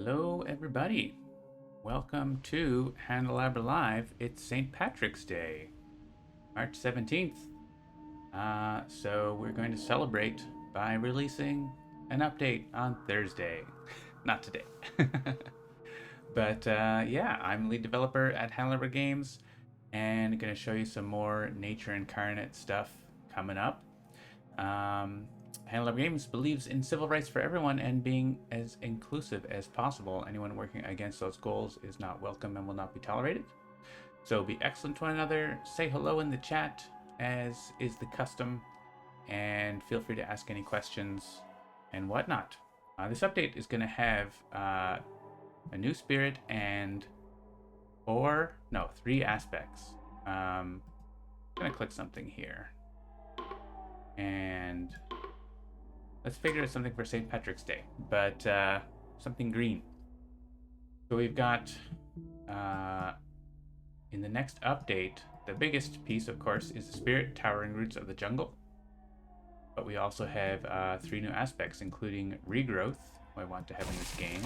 Hello, everybody. Welcome to Handelabra Live. It's St. Patrick's Day, March 17th. So we're going to celebrate by releasing an update on Thursday. Not today. But yeah, I'm lead developer at Handelabra Games and going to show you some more Nature Incarnate stuff coming up. Handelabra Games believes in civil rights for everyone and being as inclusive as possible. Anyone working against those goals is not welcome and will not be tolerated. So be excellent to one another, say hello in the chat, as is the custom, and feel free to ask any questions and whatnot. This update is going to have a new spirit and three aspects. I'm going to click something here. And let's figure out something for St. Patrick's Day, but something green. So we've got, in the next update, the biggest piece, of course, is the Spirit Towering Roots of the Jungle. But we also have three new aspects, including Regrowth, who I want to have in this game.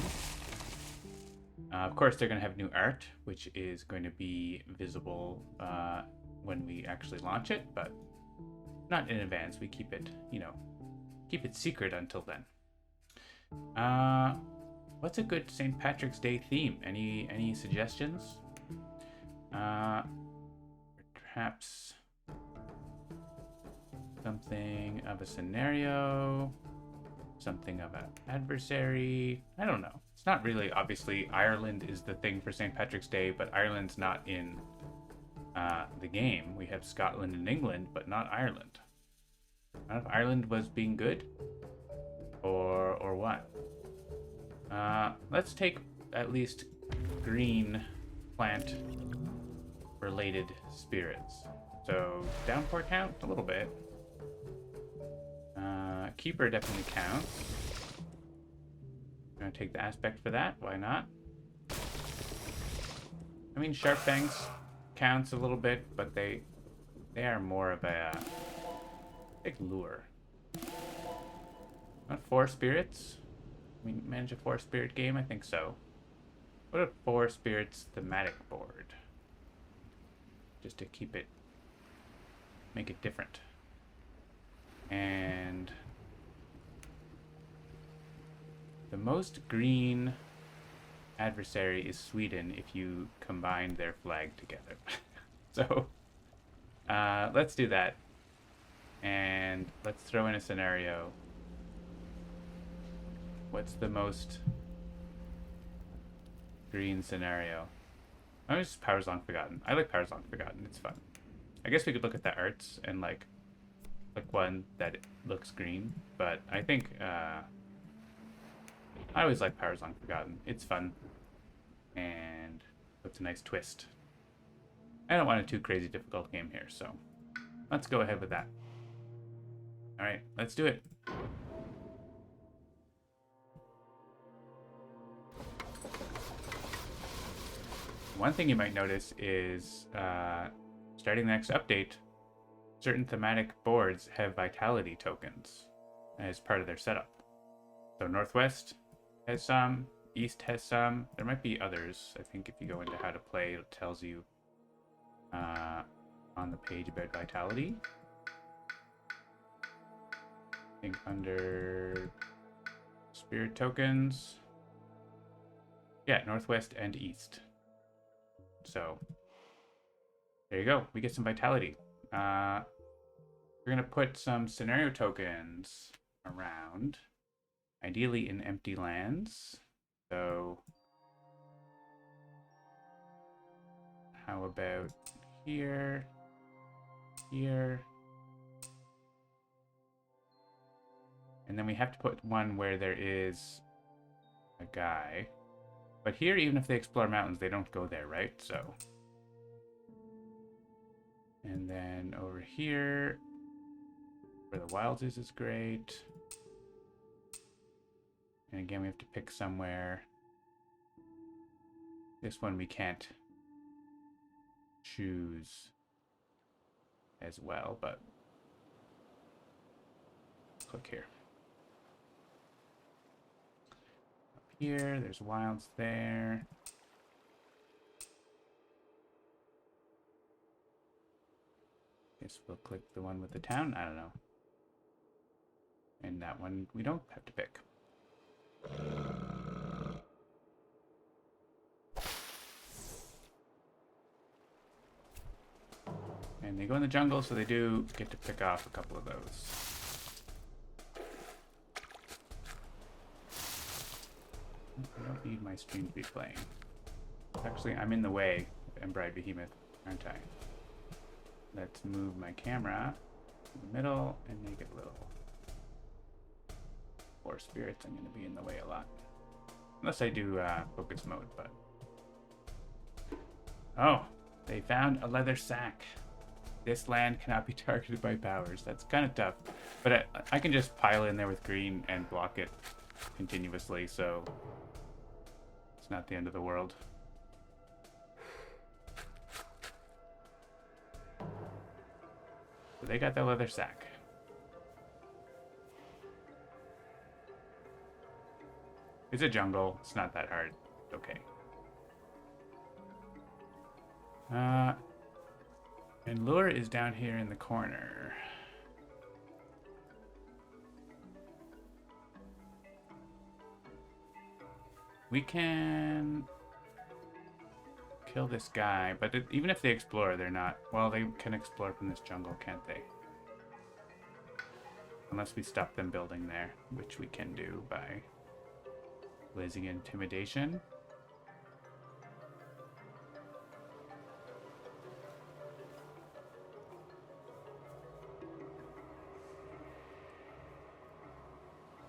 Of course, they're going to have new art, which is going to be visible when we actually launch it, but not in advance. We keep it, keep it secret until then. What's a good St. Patrick's Day theme? Any suggestions? Perhaps something of a scenario, something of an adversary. I don't know. It's not really, obviously, Ireland is the thing for St. Patrick's Day, but Ireland's not in the game. We have Scotland and England, but not Ireland. I don't know if Ireland was being good or what. Let's take at least green plant related spirits. So downpour count a little bit. Keeper definitely counts. I'm gonna take the aspect for that. Why not? I mean, Sharp Fangs counts a little bit, but they are more of a big lure. Not 4 spirits? We manage a 4 spirit game? I think so. What a 4 spirits thematic board? Just to keep it, make it different. And the most green adversary is Sweden if you combine their flag together. So let's do that. And let's throw in a scenario. What's the most green scenario? Oh, it's Powers Long Forgotten. I like Powers Long Forgotten. It's fun. I guess we could look at the arts and like one that looks green, but I think I always like Powers Long Forgotten. It's fun and it's a nice twist. I don't want a too crazy difficult game here, so let's go ahead with that. All right, let's do it. One thing you might notice is starting the next update, certain thematic boards have vitality tokens as part of their setup. So Northwest has some, East has some. There might be others. I think if you go into how to play, it tells you on the page about vitality. I think under spirit tokens. Yeah, Northwest and East. So there you go. We get some vitality. We're going to put some scenario tokens around, ideally in empty lands. So how about here, here, and then we have to put one where there is a guy. But here, even if they explore mountains, they don't go there, right? So, and then over here, where the wilds is great. And again, we have to pick somewhere. This one we can't choose as well, but click here. Up here. There's wilds there. Guess we'll click the one with the town. I don't know. And that one we don't have to pick. And they go in the jungle, so they do get to pick off a couple of those. I don't need my stream to be playing. Actually, I'm in the way of Embride Behemoth, aren't I? Let's move my camera to the middle and make it little. For spirits, I'm going to be in the way a lot. Unless I do focus mode, but... Oh, they found a leather sack. This land cannot be targeted by powers. That's kind of tough. But I can just pile in there with green and block it continuously, so it's not the end of the world. So they got the leather sack. It's a jungle. It's not that hard. Okay. And lure is down here in the corner. We can kill this guy, but even if they explore, they're not... Well, they can explore from this jungle, can't they? Unless we stop them building there, which we can do by blazing intimidation.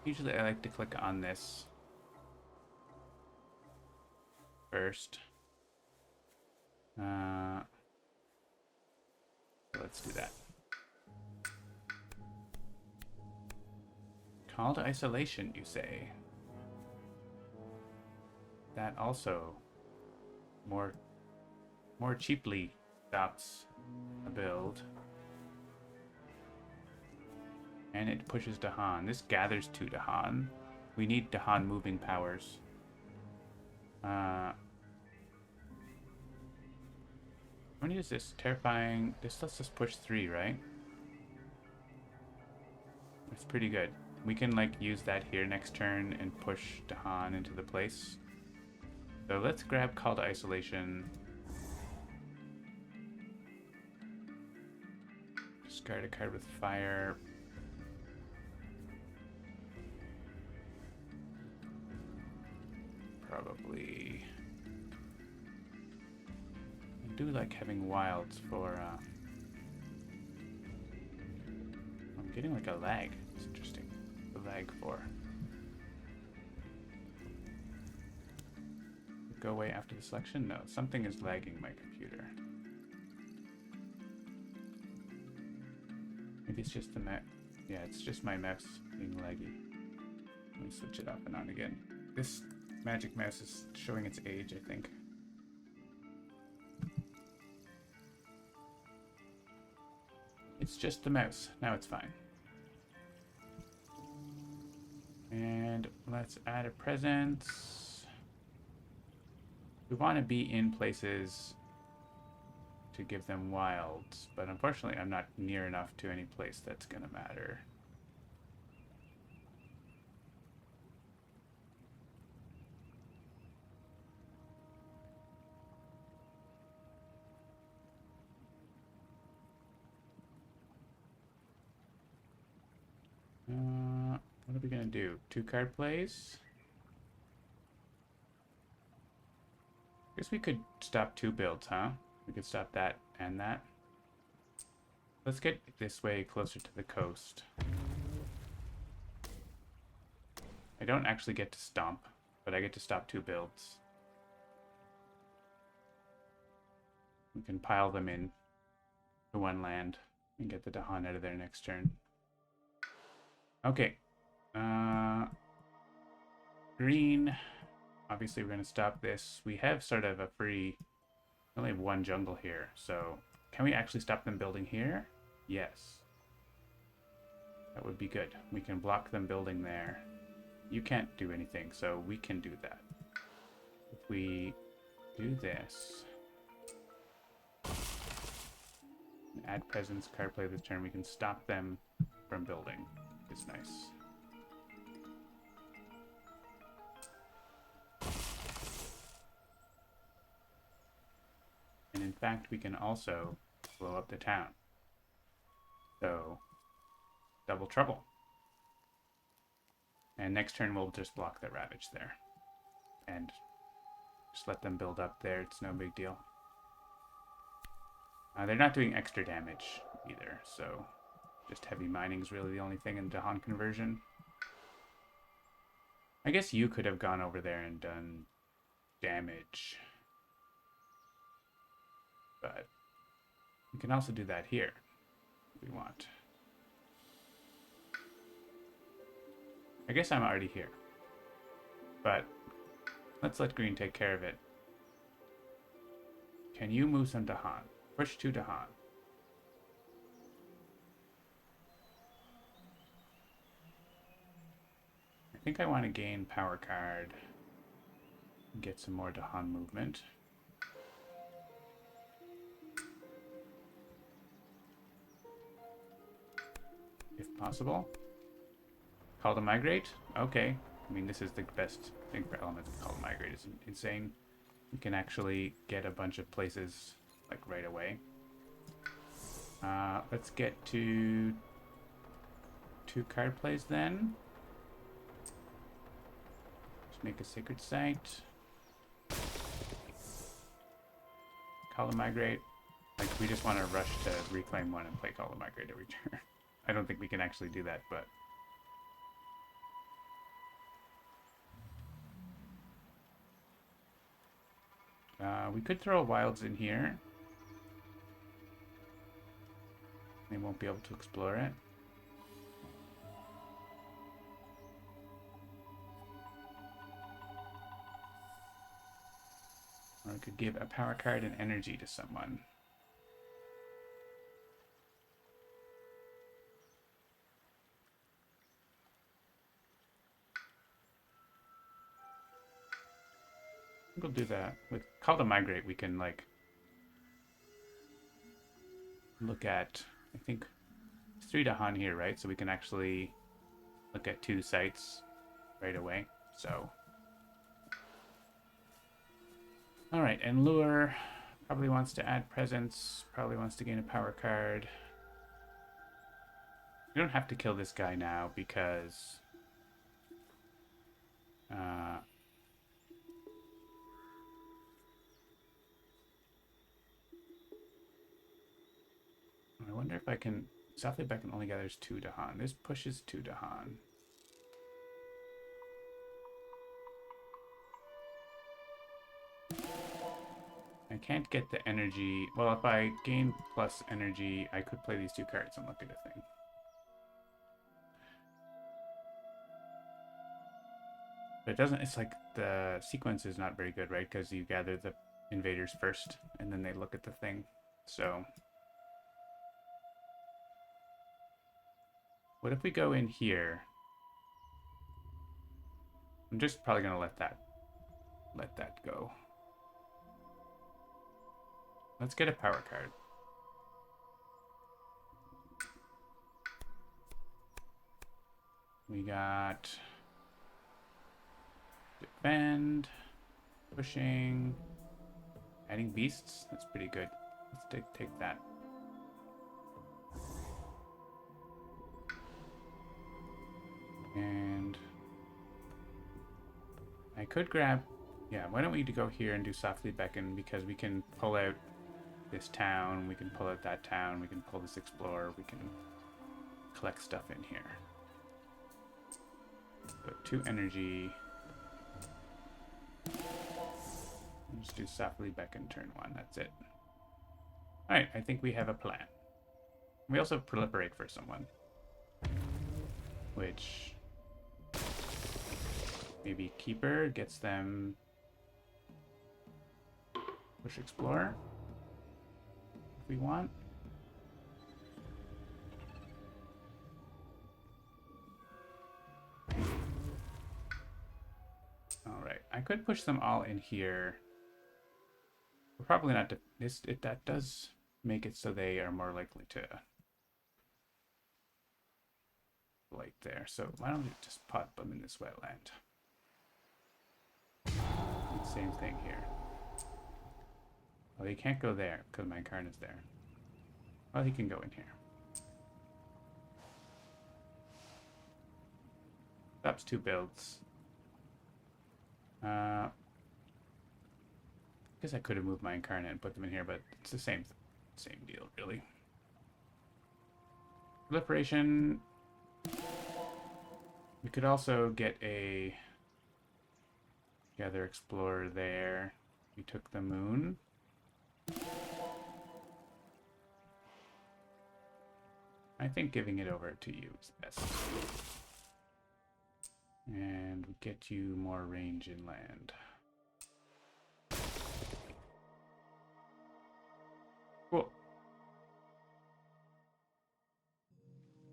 Usually I like to click on this first. Let's do that. Call to isolation, you say? That also more cheaply stops a build. And it pushes Dahan. This gathers 2 Dahan. We need Dahan moving powers. How many is this? Terrifying. This lets us push 3, right? That's pretty good. We can like use that here next turn and push Dahan into the place. So let's grab Call to Isolation. Discard a card with fire. Probably. I do like having wilds for I'm getting like a lag. It's interesting. The lag for. Go away after the selection? No, something is lagging my computer. Maybe it's just the mouse. Yeah, it's just my mouse being laggy. Let me switch it off and on again. This Magic Mouse is showing its age, I think. It's just the mouse. Now it's fine. And let's add a presence. We want to be in places to give them wilds, but unfortunately I'm not near enough to any place that's gonna matter. What are we gonna do? 2-card plays? Guess we could stop 2 builds, huh? We could stop that and that. Let's get this way closer to the coast. I don't actually get to stomp, but I get to stop 2 builds. We can pile them in to 1 land and get the Dahan out of there next turn. Okay. Green. Obviously, we're going to stop this. We have sort of a free... We only have 1 jungle here, so... Can we actually stop them building here? Yes. That would be good. We can block them building there. You can't do anything, so we can do that. If we do this, add presence, card play this turn, we can stop them from building. It's nice. And in fact, we can also blow up the town. So, double trouble. And next turn we'll just block the Ravage there. And just let them build up there, it's no big deal. They're not doing extra damage either, so just heavy mining is really the only thing in Dahan conversion. I guess you could have gone over there and done damage. But we can also do that here if we want. I guess I'm already here. But let's let green take care of it. Can you move some Dahan? Push to Dahan. I think I want to gain power card and get some more Dahan movement. If possible. Call to migrate? Okay. I mean, this is the best thing for elements. Call to migrate is insane. You can actually get a bunch of places like right away. Let's get to 2 card plays then. Just make a sacred site. Call to migrate. Like, we just want to rush to reclaim 1 and play Call to migrate every turn. I don't think we can actually do that, but we could throw wilds in here. They won't be able to explore it. Or I could give a power card and energy to someone. We'll do that. With Call to Migrate, we can, like, look at, I think, 3 Dahan here, right? So we can actually look at 2 sites right away. So, alright, and Lure probably wants to add presence, probably wants to gain a power card. We don't have to kill this guy now because I wonder if I can... South Beck only gathers 2 Dahan. This pushes 2 Dahan. I can't get the energy... Well, if I gain plus energy, I could play these 2 cards and look at a thing. But it doesn't... It's like the sequence is not very good, right? Because you gather the invaders first, and then they look at the thing. So... What if we go in here? I'm just probably gonna let that go. Let's get a power card. We got defend, pushing, adding beasts. That's pretty good. Let's take that. And I could grab, yeah, why don't we go here and do Softly Beckon, because we can pull out this town, we can pull out that town, we can pull this explorer, we can collect stuff in here. So 2 energy. Let's do Softly Beckon turn 1, that's it. Alright, I think we have a plan. We also proliferate for someone. Which... maybe Keeper gets them push Explorer if we want. I could push them all in here. We're probably not. That does make it so they are more likely to blight there. So why don't we just pot them in this wetland? Same thing here. Well, he can't go there because my Incarnate's there. Well, he can go in here. Stops 2 builds. I guess I could have moved my Incarnate and put them in here, but it's the same deal, really. Proliferation. We could also get a Gather Explorer there. We took the moon. I think giving it over to you is best. And we get you more range inland. Cool.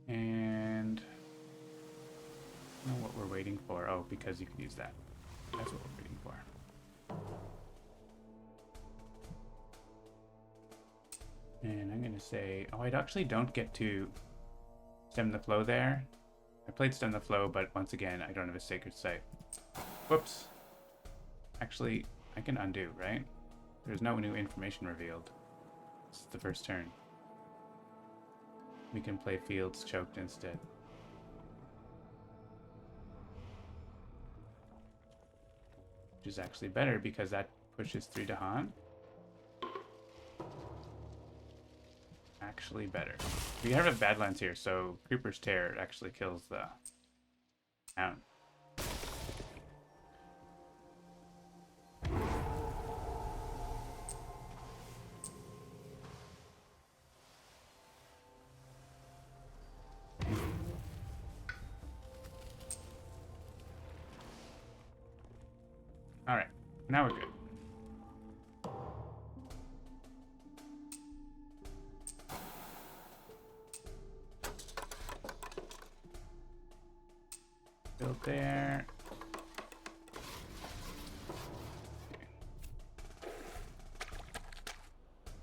And I don't know what we're waiting for. Oh, because you can use that. That's what we're waiting for. And I'm going to say, oh, I actually don't get to stem the flow there. I played stem the flow, but once again, I don't have a sacred site. Whoops. Actually, I can undo, right? There's no new information revealed. This is the first turn. We can play fields choked instead. Which is actually better because that pushes 3 to Han. Actually better. We have a Badlands here, so Creeper's Tear actually kills the town. Alright, now we're good. Build there. Okay.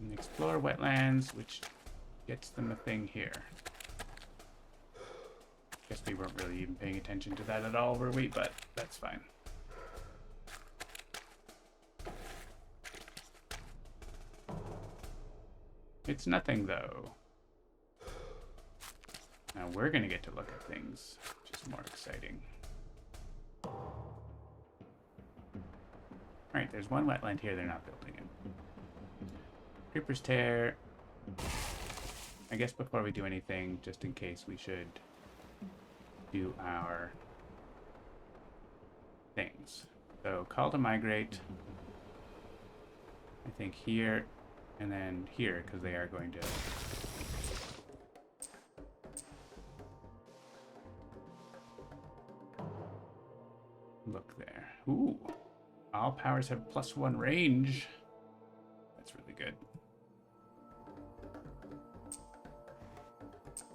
And explore wetlands, which gets them a thing here. Guess we weren't really even paying attention to that at all, were we? But that's fine. It's nothing, though. Now we're going to get to look at things, which is more exciting. Alright, there's one wetland here they're not building in. Creeper's Tear. I guess before we do anything, just in case, we should do our things. So, Call to Migrate. I think here, and then here, because they are going to... look there. Ooh. All powers have +1 range. That's really good.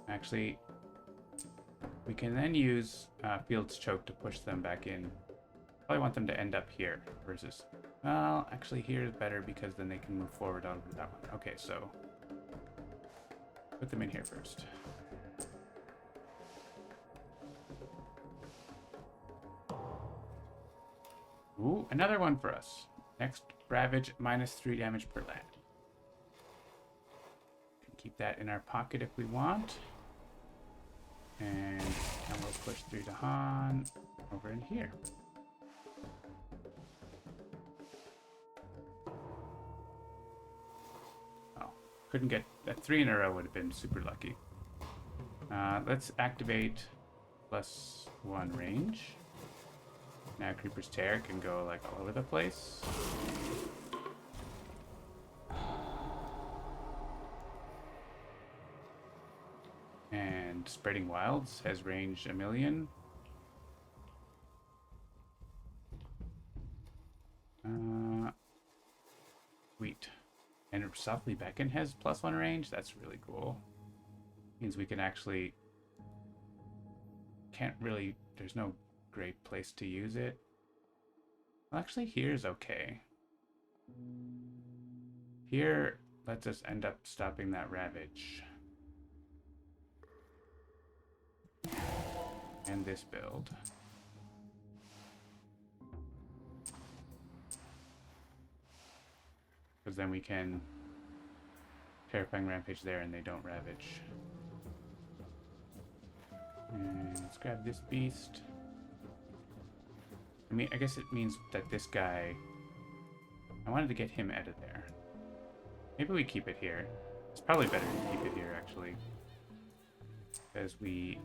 Actually, we can then use Field's Choke to push them back in. Probably want them to end up here versus... well, actually here is better because then they can move forward onto that one. Okay, so... put them in here first. Ooh, another one for us. Next, Ravage, -3 damage per land. Can keep that in our pocket if we want. And we'll push 3 to Han over in here. Oh, couldn't get that 3 in a row, would have been super lucky. Let's activate +1 range. Now Creeper's Tear can go like all over the place. And Spreading Wilds has range 1,000,000. Sweet. And Softly Beckon has +1 range. That's really cool. Means we can actually... can't really... there's no great place to use it. Well, actually, here's okay. Here lets us end up stopping that ravage. And this build. Because then we can terrifying rampage there and they don't ravage. And let's grab this beast. I mean, I guess it means that this guy... I wanted to get him out of there. Maybe we keep it here. It's probably better to keep it here, actually. Because we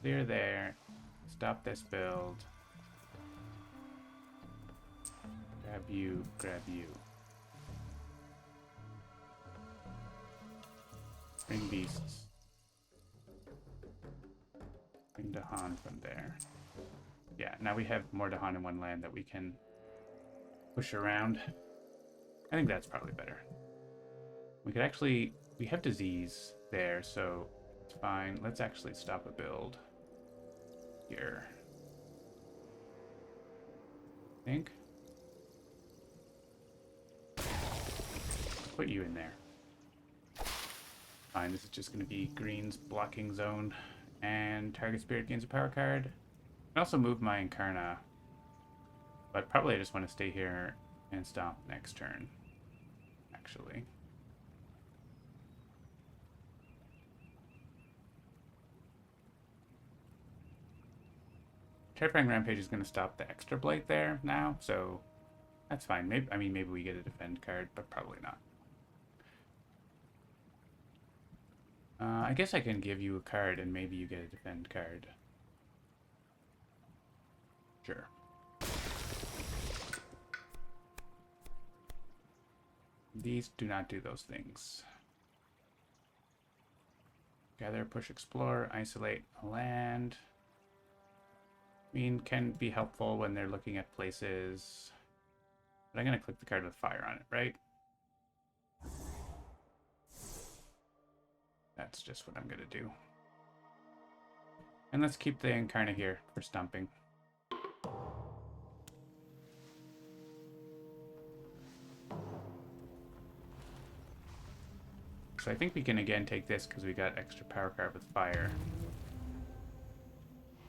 clear there, stop this build, grab you, grab you. Bring beasts. Bring Dahan from there. Yeah, now we have more Dahan in one land that we can push around. I think that's probably better. We could actually... We have disease there, so it's fine. Let's actually stop a build here. I think. Put you in there. Fine, this is just going to be green's blocking zone, and target spirit gains a power card. I can also move my Incarnate, but probably I just want to stay here and stomp next turn, actually. Terrifying Rampage is going to stop the extra blight there now, so that's fine. Maybe, I mean, maybe we get a defend card, but probably not. I guess I can give you a card and maybe you get a defend card. Sure. These do not do those things. Gather, push, explore, isolate a land. I mean, can be helpful when they're looking at places. But I'm going to click the card with fire on it, right? That's just what I'm going to do. And let's keep the Incarnate here for stomping. So I think we can again take this because we got extra power card with fire.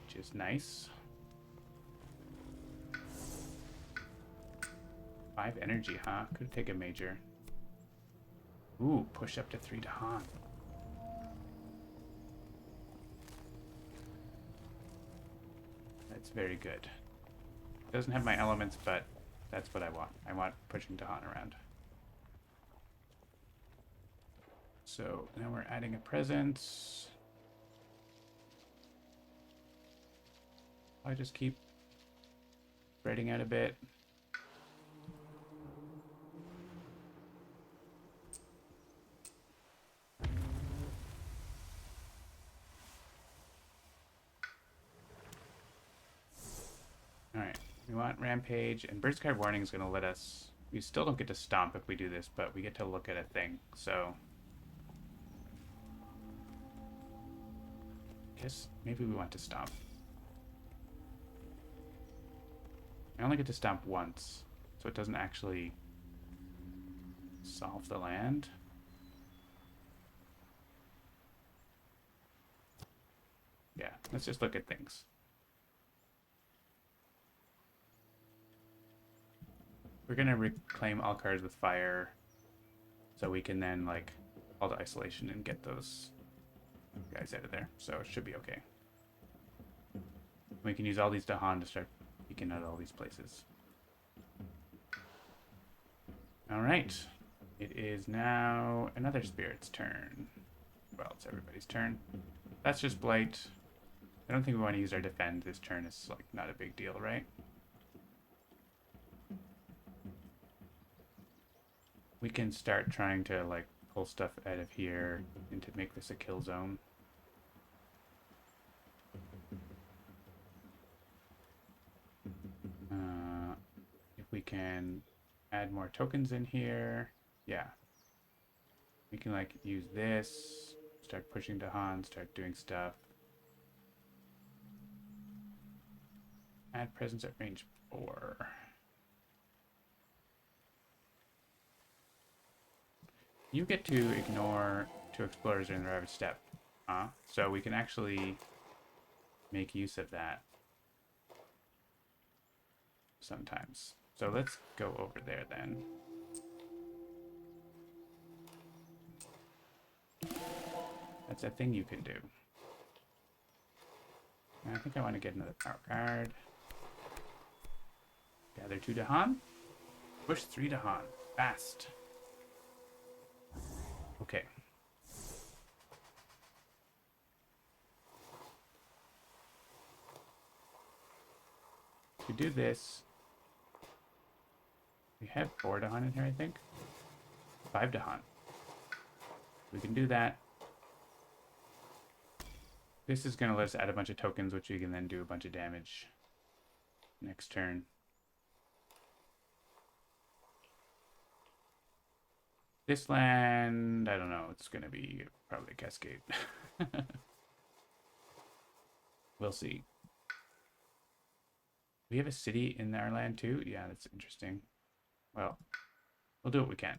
Which is nice. 5 energy, huh? Could take a major. Ooh, push up to 3 Dahan. That's very good. Doesn't have my elements, but that's what I want. I want pushing Dahan around. So now we're adding a presence. I just keep spreading out a bit. Alright, we want Rampage, and Burst Card Warning is going to let us... We still don't get to stomp if we do this, but we get to look at a thing, so... Guess maybe we want to stomp. I only get to stomp once, so it doesn't actually solve the land. Yeah, let's just look at things. We're gonna reclaim all cards with fire, so we can then like call to isolation and get those guys out of there. So it should be okay. We can use all these Dahan to start peeking out all these places. All right, it is now another spirit's turn. Well, it's everybody's turn. That's just blight. I don't think we want to use our defend this turn. It's like not a big deal, right? We can start trying to like pull stuff out of here and to make this a kill zone. If we can add more tokens in here, yeah. We can like use this, start pushing Dahan, start doing stuff. Add presence at range 4. You get to ignore 2 explorers during the Ravage step. So we can actually make use of that sometimes. So let's go over there then. That's a thing you can do. And I think I want to get another power card. Gather 2 Dahan. Push 3 Dahan. Fast. Okay. To do this, we have 4 Dahan in here, I think. 5 Dahan. We can do that. This is going to let us add a bunch of tokens, which we can then do a bunch of damage next turn. This land, I don't know. It's going to be probably Cascade. We'll see. We have a city in our land too? Yeah, that's interesting. Well, we'll do what we can.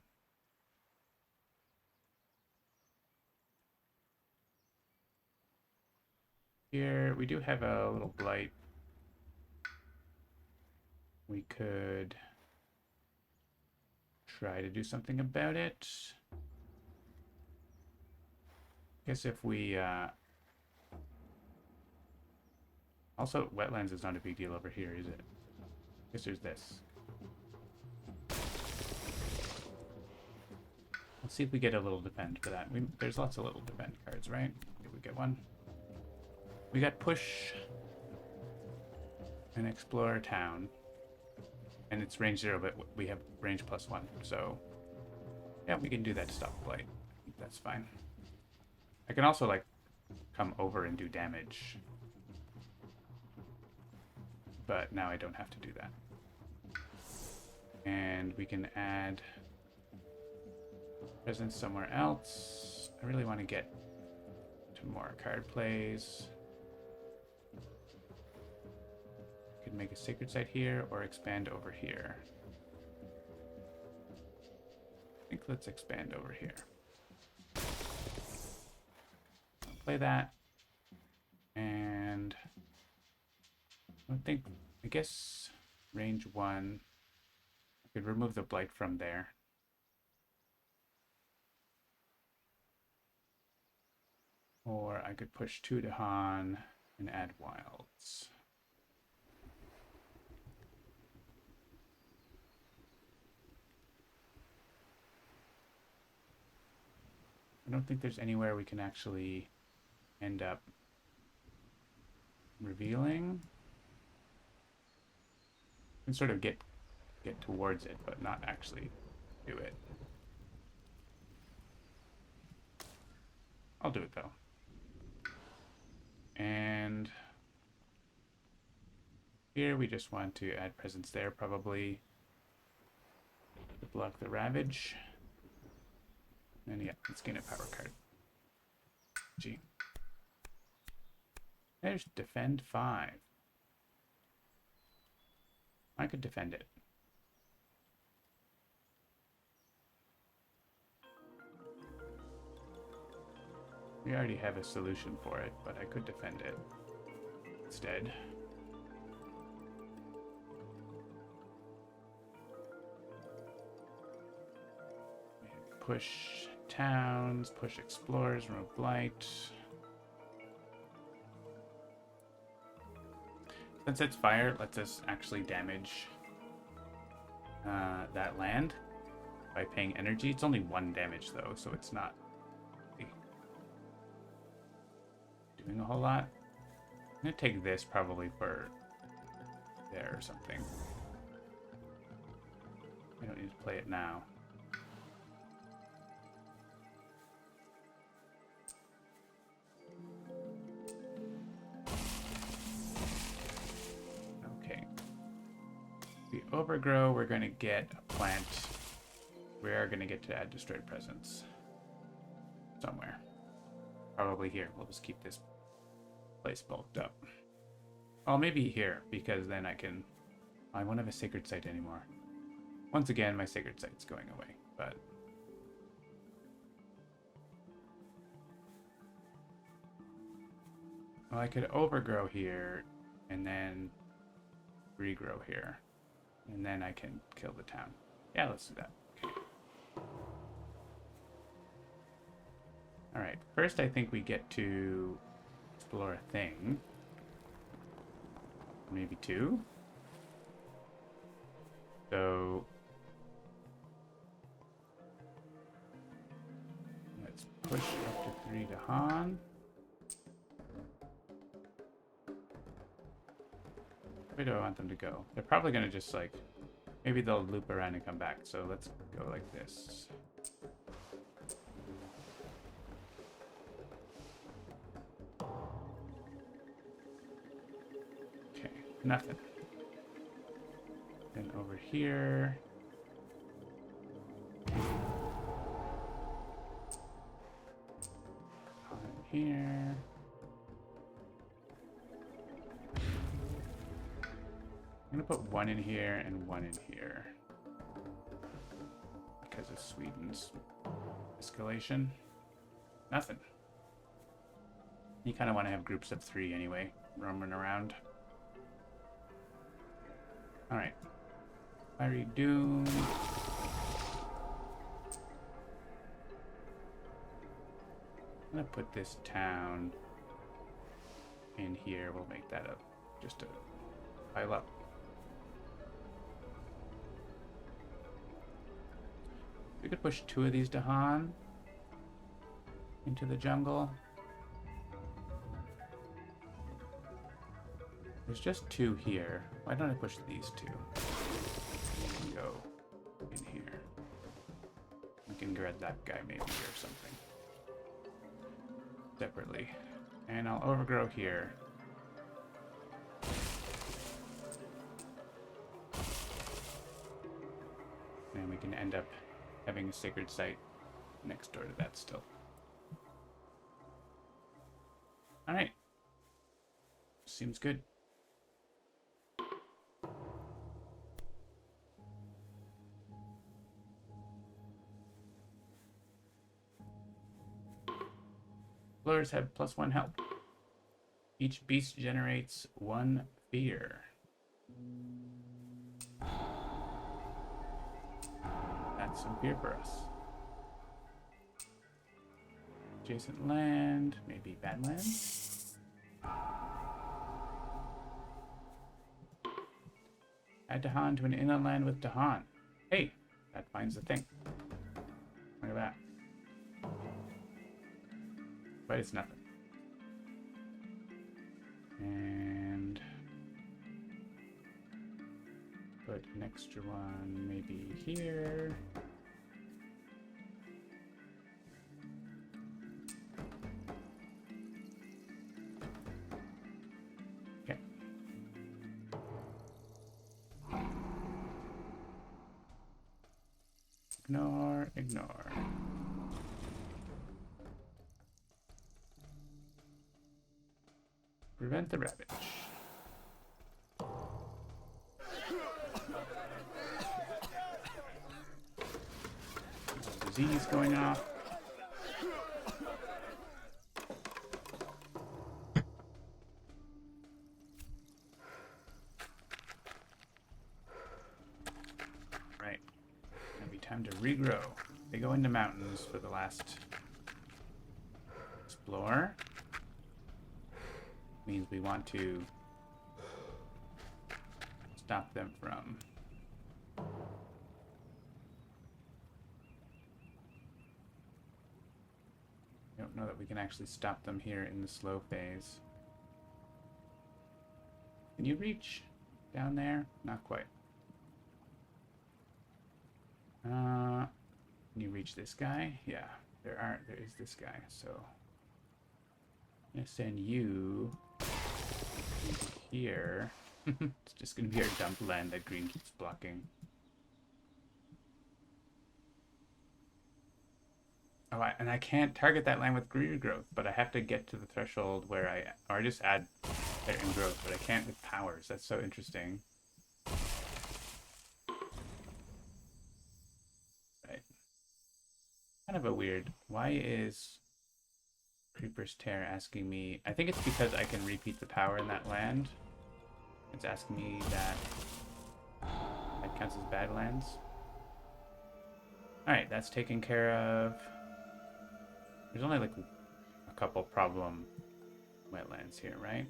Here, we do have a little blight. We could try to do something about it. I guess if we... Also, wetlands is not a big deal over here, is it? I guess there's this. Let's see if we get a little defend for that. There's lots of little defend cards, right? Did we get one? We got push and explore town. And it's range 0, but we have range +1. So, yeah, we can do that to stop the blight. I think that's fine. I can also, like, come over and do damage. But now I don't have to do that. And we can add presence somewhere else. I really want to get to more card plays. Could make a sacred site here or expand over here. I think let's expand over here. I'll play that. And I guess range 1. I could remove the blight from there. Or I could push 2 Dahan and add wilds. I don't think there's anywhere we can actually end up revealing. We can sort of get towards it, but not actually do it. I'll do it though. And here we just want to add presence there, probably to block the Ravage. And yeah, let's gain a power card. Gee. There's defend 5. I could defend it. We already have a solution for it, but I could defend it instead. Push towns, push explorers, remove blight. Since it's fire, it lets us actually damage that land by paying energy. It's only 1 damage though, so it's not doing a whole lot. I'm gonna take this probably for there or something. I don't need to play it now. Okay. If we overgrow, we're gonna get a plant. We are gonna get to add destroyed presence somewhere. Probably here. We'll just keep this place bulked up. Oh, maybe here, because then I can... I won't have a sacred site anymore. Once again, my sacred site's going away, but Well, I could overgrow here and then regrow here. And then I can kill the town. Yeah, let's do that. Okay. Alright, first I think we get to explore a thing. Maybe two. So let's push up to 3 Dahan. Where do I want them to go? They're probably going to just like, maybe they'll loop around and come back. So let's go like this. Okay, nothing. Then over here. On here. I'm gonna put one in here and one in here because of Sweden's escalation. Nothing. You kind of want to have groups of 3 anyway, roaming around. All right, Fiery Doom. I'm gonna put this town in here. We'll make that up just to pile up. We could push 2 of these Dahan into the jungle. There's just 2 here. Why don't I push these 2? And go in here. We can grab that guy maybe or something. Separately. And I'll overgrow here. And we can end up having a sacred site next door to that still. Alright. Seems good. Explorers have +1 health. Each beast generates 1 fear. That's some fear for us. Adjacent land, maybe Badlands. Add Dahan to an inland land with Dahan. Hey, that finds the thing. Look at that. But it's nothing. And put an extra one maybe here. Okay. Ignore, ignore. Prevent the ravage. Disease going off. Right. It'll be time to regrow. They go into mountains for the last explore. Means we want to stop them from I don't know that we can actually stop them here in the slow phase. Can you reach down there? Not quite. Can you reach this guy? Yeah, there is this guy, so I'm gonna send you here. It's just gonna be our dump land that green keeps blocking. Oh, and I can't target that land with green growth, but I have to get to the threshold where I just add their growth, but I can't with powers. That's so interesting. Right. Kind of a weird. Why is Creeper's Tear asking me... I think it's because I can repeat the power in that land. It's asking me that counts as Badlands. Alright, that's taken care of. There's only like a couple problem wetlands here, right?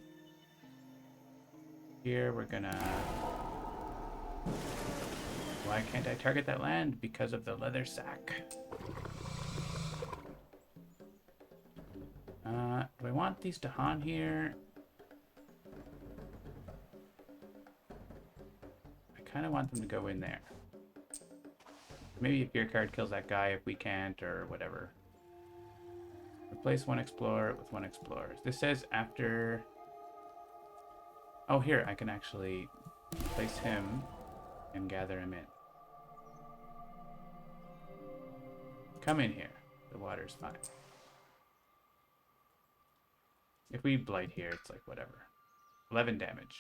Here we're gonna... Why can't I target that land? Because of the leather sack. Do I want these to haunt here? I kind of want them to go in there. Maybe if your card kills that guy, if we can't, or whatever. Replace one explorer with one explorer. This says after... Oh, here, I can actually place him and gather him in. Come in here. The water's fine. If we blight here, it's like whatever. 11 damage.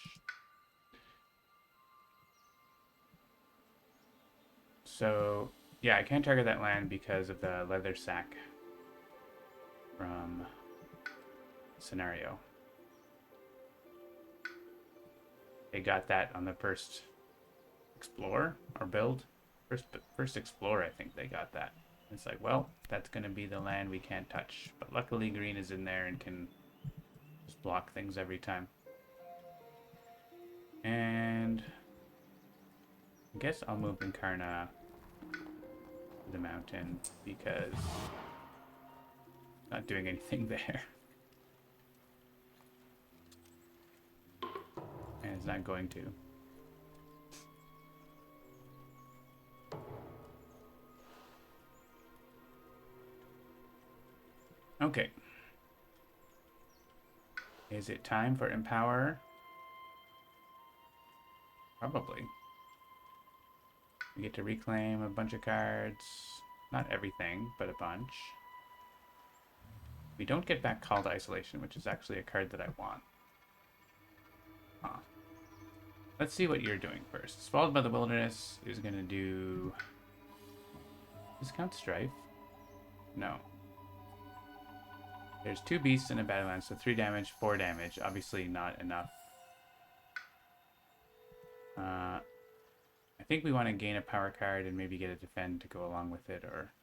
So, yeah, I can't target that land because of the leather sack from scenario. They got that on the first explore or build. First explore, I think they got that. It's like, well, that's going to be the land we can't touch. But luckily green is in there and can just block things every time. And I guess I'll move Incarnate to the mountain because not doing anything there. And it's not going to. Okay. Is it time for Empower? Probably. We get to reclaim a bunch of cards. Not everything, but a bunch. We don't get back Call to Isolation, which is actually a card that I want. Huh. Let's see what you're doing first. Swallowed by the Wilderness is going to do... Discount Strife? No. There's 2 beasts in a Battleland, so 3 damage, 4 damage. Obviously not enough. I think we want to gain a power card and maybe get a defend to go along with it, or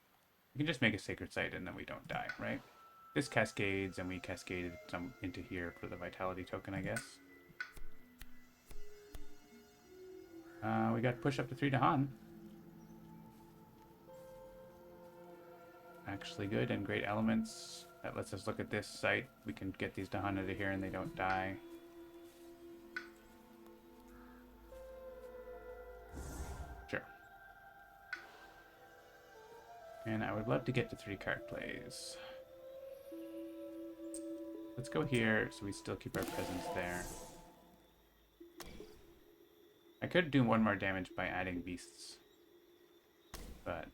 we can just make a Sacred Site and then we don't die, right? This cascades, and we cascaded some into here for the Vitality token, I guess. We got push up to 3 to Han. Actually good, and great elements. That lets us look at this site. We can get these to Han out of here and they don't die. Sure. And I would love to get to 3 card plays. Let's go here so we still keep our presence there. I could do 1 more damage by adding beasts, but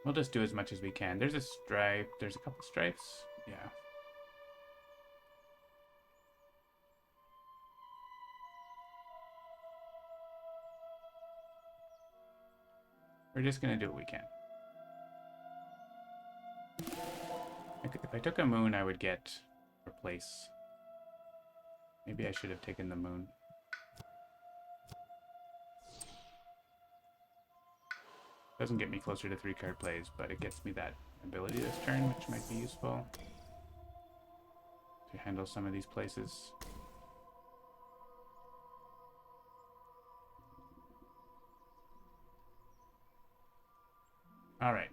we'll just do as much as we can. There's a stripe. There's a couple stripes. Yeah. We're just going to do what we can. If I took a moon, I would get replace. Maybe I should have taken the moon. Doesn't get me closer to 3 card plays, but it gets me that ability this turn, which might be useful to handle some of these places. Alright,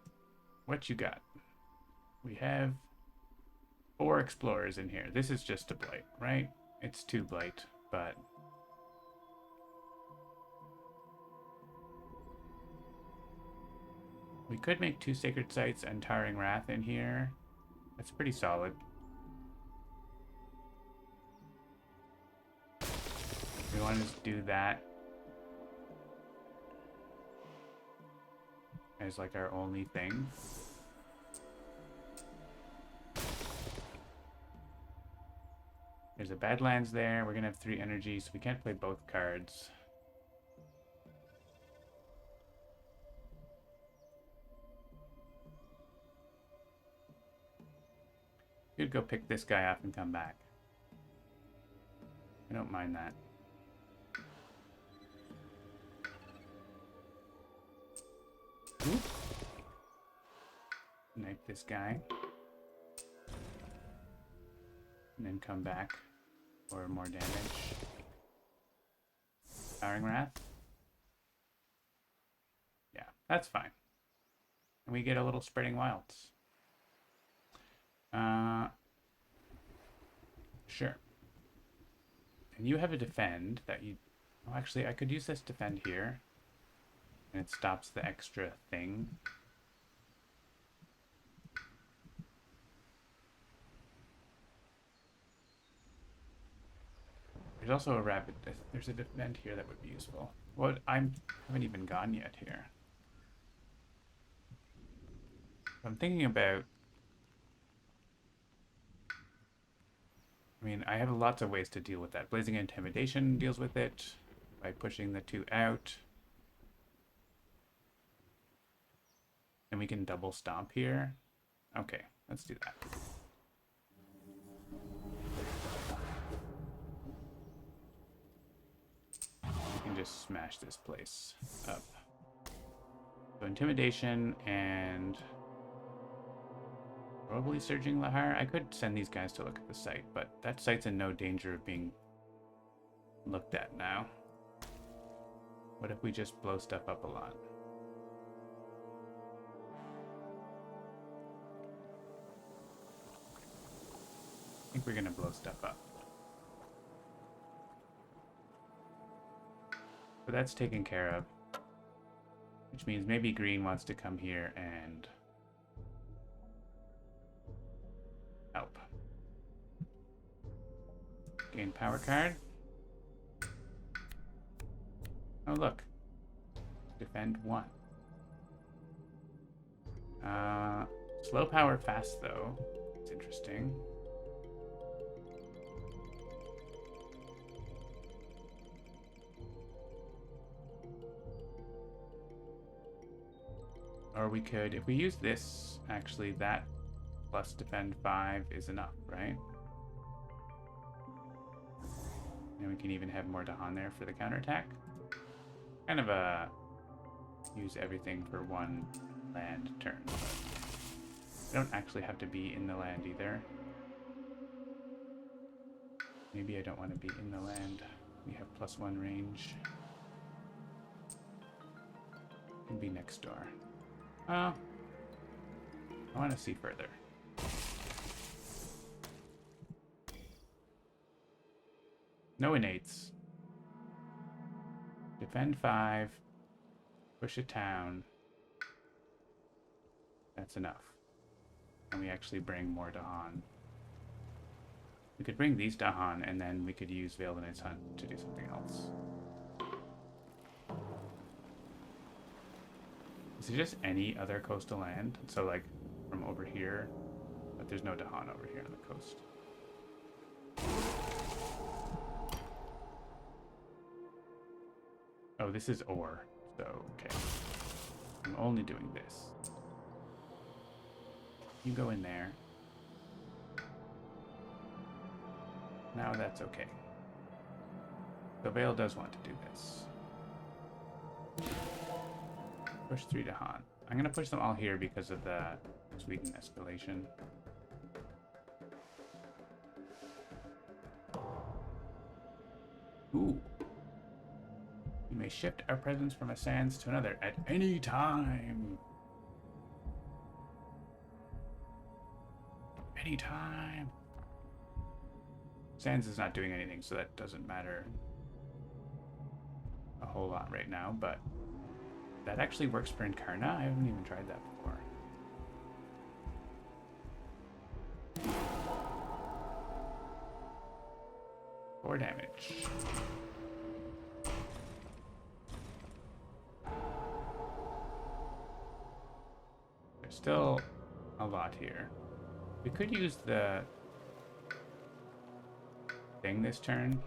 what you got? We have 4 explorers in here. This is just a blight, right? It's 2 blight, but... we could make 2 Sacred Sites and Towering Wrath in here. That's pretty solid. We want to just do that as like our only thing. There's a Badlands there. We're going to have 3 energy, so we can't play both cards. could go pick this guy up and come back. I don't mind that. Oop. Snipe this guy. And then come back for more damage. Powering Wrath. Yeah, that's fine. And we get a little Spreading Wilds. Sure. And you have a defend that you... Oh, actually, I could use this defend here. And it stops the extra thing. There's also a rapid... There's a defend here that would be useful. What? I haven't even gone yet here. I'm thinking about... I mean, I have lots of ways to deal with that. Blazing Intimidation deals with it by pushing the 2 out. And we can double stomp here. Okay, let's do that. We can just smash this place up. So Intimidation and... Probably Surging Lahar. I could send these guys to look at the site, but that site's in no danger of being looked at now. What if we just blow stuff up a lot? I think we're gonna blow stuff up. But that's taken care of. Which means maybe green wants to come here and help. Gain power card. Oh look. Defend 1. Slow power fast though. It's interesting. Or we could, if we use this, actually that plus defend 5 is enough, right? And we can even have more Dahan there for the counterattack. Kind of a use everything for 1 land turn. I don't actually have to be in the land either. Maybe I don't want to be in the land. We have +1 range. Can be next door. I want to see further. No innates. Defend 5. Push a town. That's enough. And we actually bring more Dahan. We could bring these Dahan, and then we could use Veiled Knight's Hunt to do something else. Is it just any other coastal land? So like from over here, but there's no Dahan over here on the coast. Oh, this is ore, so okay. I'm only doing this. You go in there. Now that's okay. So Vale does want to do this. Push 3 to Han. I'm going to push them all here because of the Sweden escalation. Ooh. We may shift our presence from a sands to another at any time. Anytime. Sands is not doing anything, so that doesn't matter a whole lot right now, but that actually works for Incarnate. I haven't even tried that before. 4 damage. There's still a lot here. We could use the thing this turn.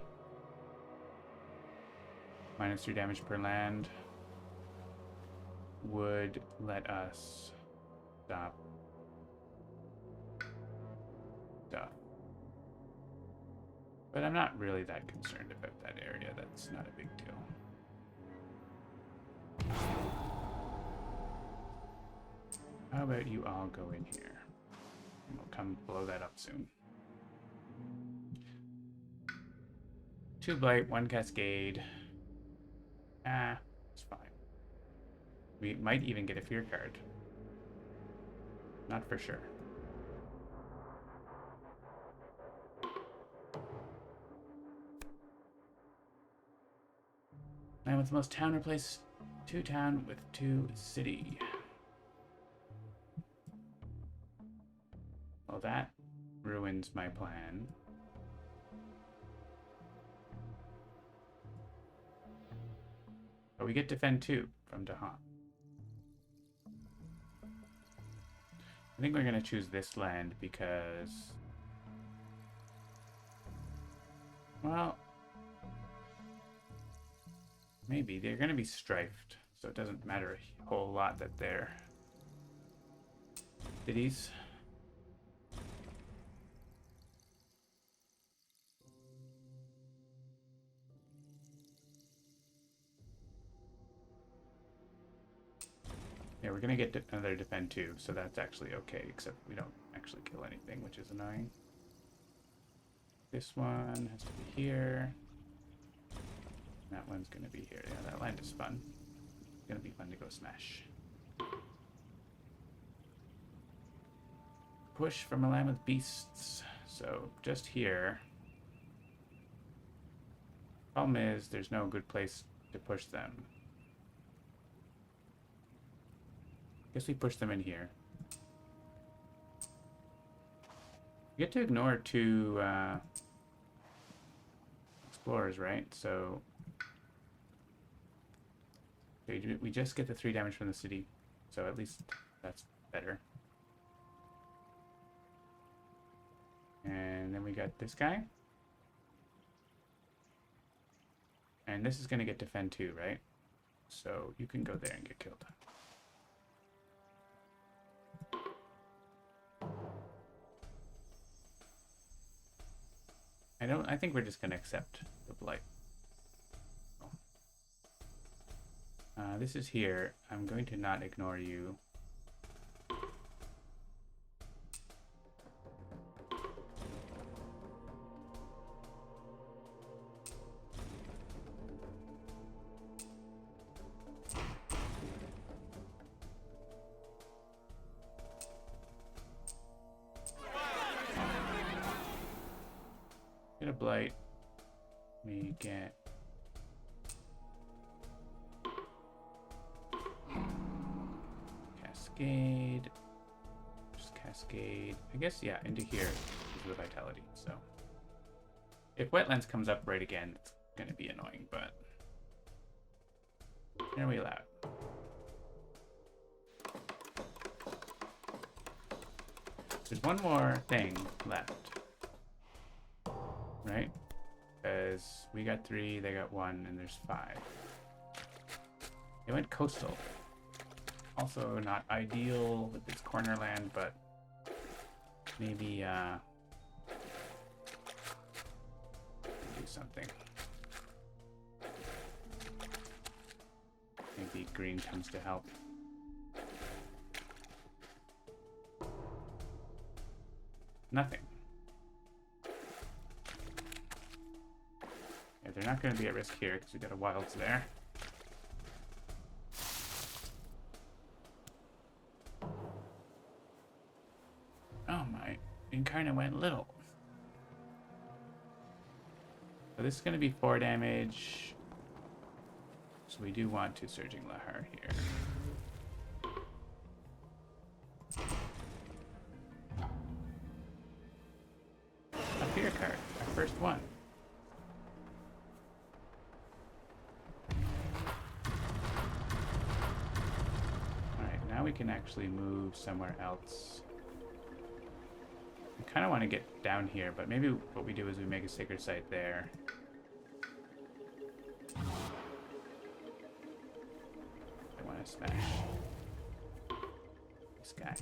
-3 damage per land would let us stop stuff. But I'm not really that concerned about that area. That's not a big deal. How about you all go in here? And we'll come blow that up soon. 2 Blight, 1 Cascade. It's fine. We might even get a Fear card. Not for sure. Land with the most town replace 2 town with 2 city. Well, that ruins my plan. But we get defend 2 from Dahan. I think we're going to choose this land because... well... maybe. They're going to be strifed, so it doesn't matter a whole lot that they're cities. Yeah, we're going to get another defend too, so that's actually okay, except we don't actually kill anything, which is annoying. This one has to be here. That one's going to be here. Yeah, that land is fun. It's going to be fun to go smash. Push from a land with beasts. So, just here. Problem is, there's no good place to push them. Guess we push them in here. You get to ignore 2 explorers, right? So we just get the 3 damage from the city, so at least that's better. And then we got this guy. And this is going to get defend 2, right? So you can go there and get killed. I think we're just going to accept the blight. This is here. I'm going to not ignore you. Get a blight. We get Cascade. Just Cascade. I guess, yeah, into here is the Vitality. So if Wetlands comes up right again, it's going to be annoying, but here we allow it. There's one more thing left, right? Because we got 3, they got 1, and there's 5. They went coastal. Also not ideal with this corner land, but maybe do something. Maybe green comes to help. Nothing. Yeah, they're not going to be at risk here because we got a wilds there. Oh my, Incarnate went little. So this is going to be 4 damage. So we do want to Surging Lahar here. A fear card, our first one. Alright, now we can actually move somewhere else. I kind of want to get down here, but maybe what we do is we make a sacred site there. I want to smash this guy.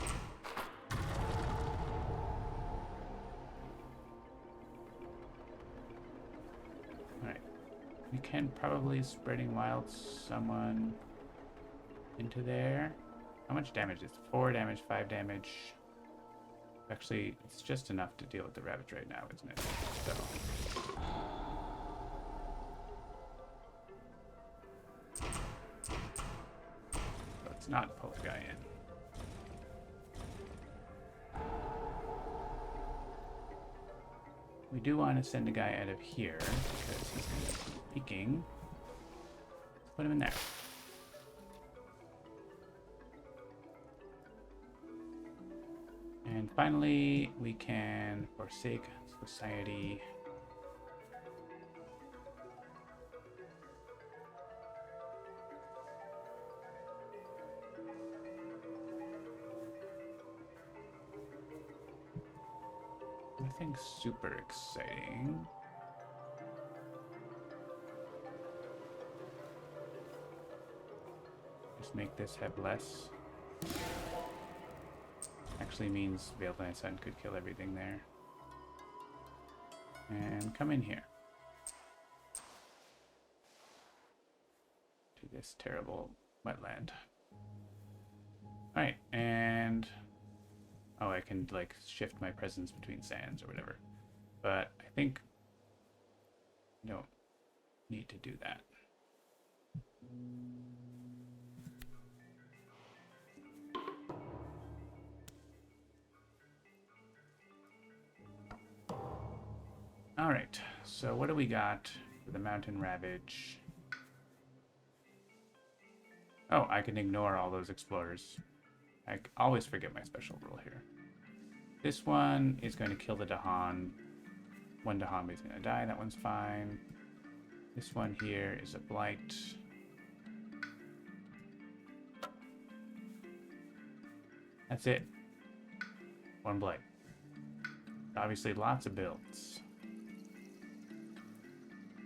We can probably spreading wild someone into there. How much damage is it? 4 damage, 5 damage. Actually, it's just enough to deal with the Ravage right now, isn't it? So. Let's not pull the guy in. We do want to send a guy out of here because he's going to be peeking. Let's put him in there. And finally, we can forsake society. Nothing super exciting. Just make this have less. Actually means Veiled Night Sun could kill everything there. And come in here. To this terrible wetland. Alright, and... oh, I can, like, shift my presence between sands or whatever. But I think I don't need to do that. Alright, so what do we got for the Mountain Ravage? Oh, I can ignore all those explorers. I always forget my special rule here. This one is going to kill the Dahan. One Dahan is going to die, that one's fine. This one here is a Blight. That's it. One Blight. Obviously lots of builds.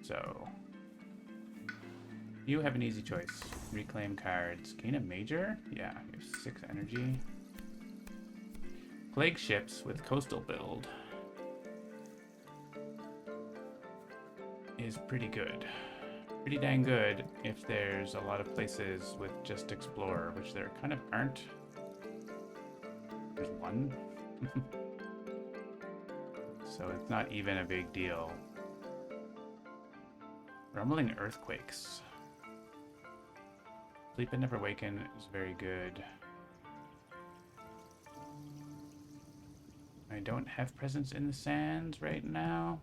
So, you have an easy choice. Reclaim cards. Gain a major? Yeah, you have 6 energy. Plague ships with coastal build is pretty good. Pretty dang good if there's a lot of places with just explorer, which there kind of aren't. There's one. So it's not even a big deal. Rumbling Earthquakes. Sleep and Never Waken is very good. I don't have presence in the sands right now.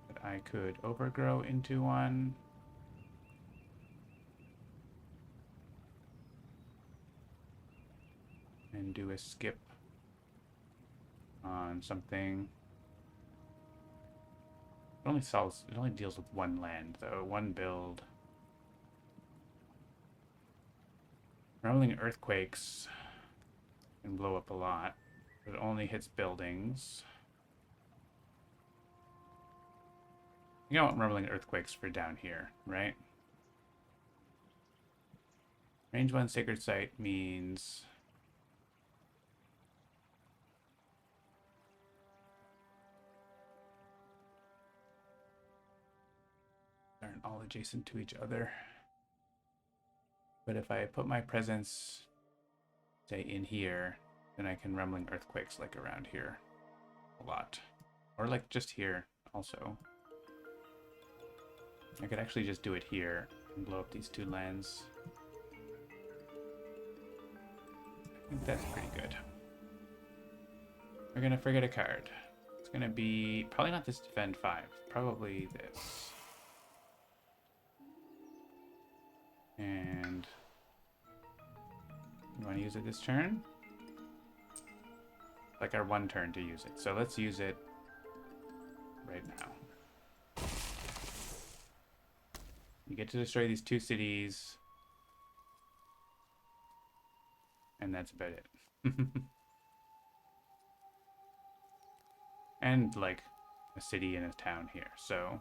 But I could overgrow into one. And do a skip on something. It only deals with one land though, one build. Rolling Earthquakes can blow up a lot, but it only hits buildings. You don't want Rumbling Earthquakes for down here, right? Range 1 Sacred Site means they're all adjacent to each other. But if I put my presence, say, in here, then I can Rumbling Earthquakes, like, around here a lot. Or, like, just here, also. I could actually just do it here and blow up these 2 lands. I think that's pretty good. We're gonna forget a card. It's gonna be, probably not this Defend 5, probably this. And you want to use it this turn? Like our 1 turn to use it. So let's use it right now. You get to destroy these 2 cities. And that's about it. And like a city and a town here, so.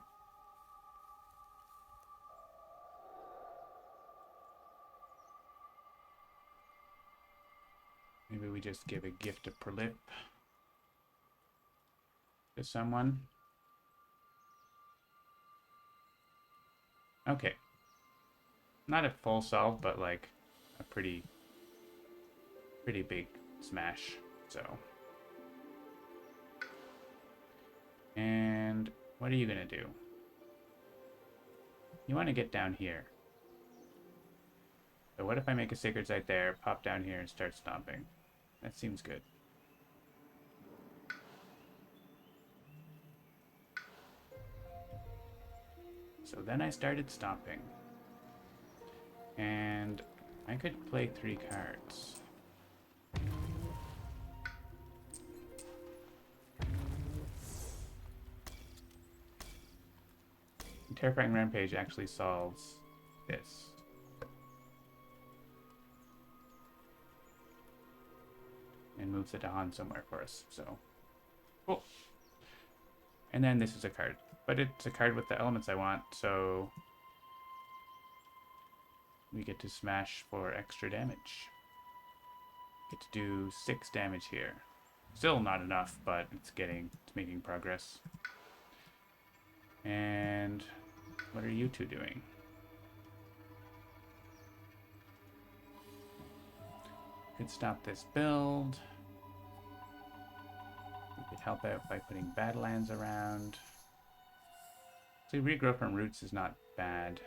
Maybe we just give a gift of Prolip to someone. Okay. Not a full solve, but like a pretty big smash. So. And what are you gonna do? You want to get down here. So what if I make a sacred site there, pop down here, and start stomping? That seems good. So then I started stomping. And I could play 3 cards. Terrifying Rampage actually solves this. And moves it on somewhere for us, so. Cool. And then this is a card. But it's a card with the elements I want, so we get to smash for extra damage. Get to do 6 damage here. Still not enough, but it's making progress. And what are you two doing? Could stop this build. We could help out by putting Badlands around. So regrow from roots is not bad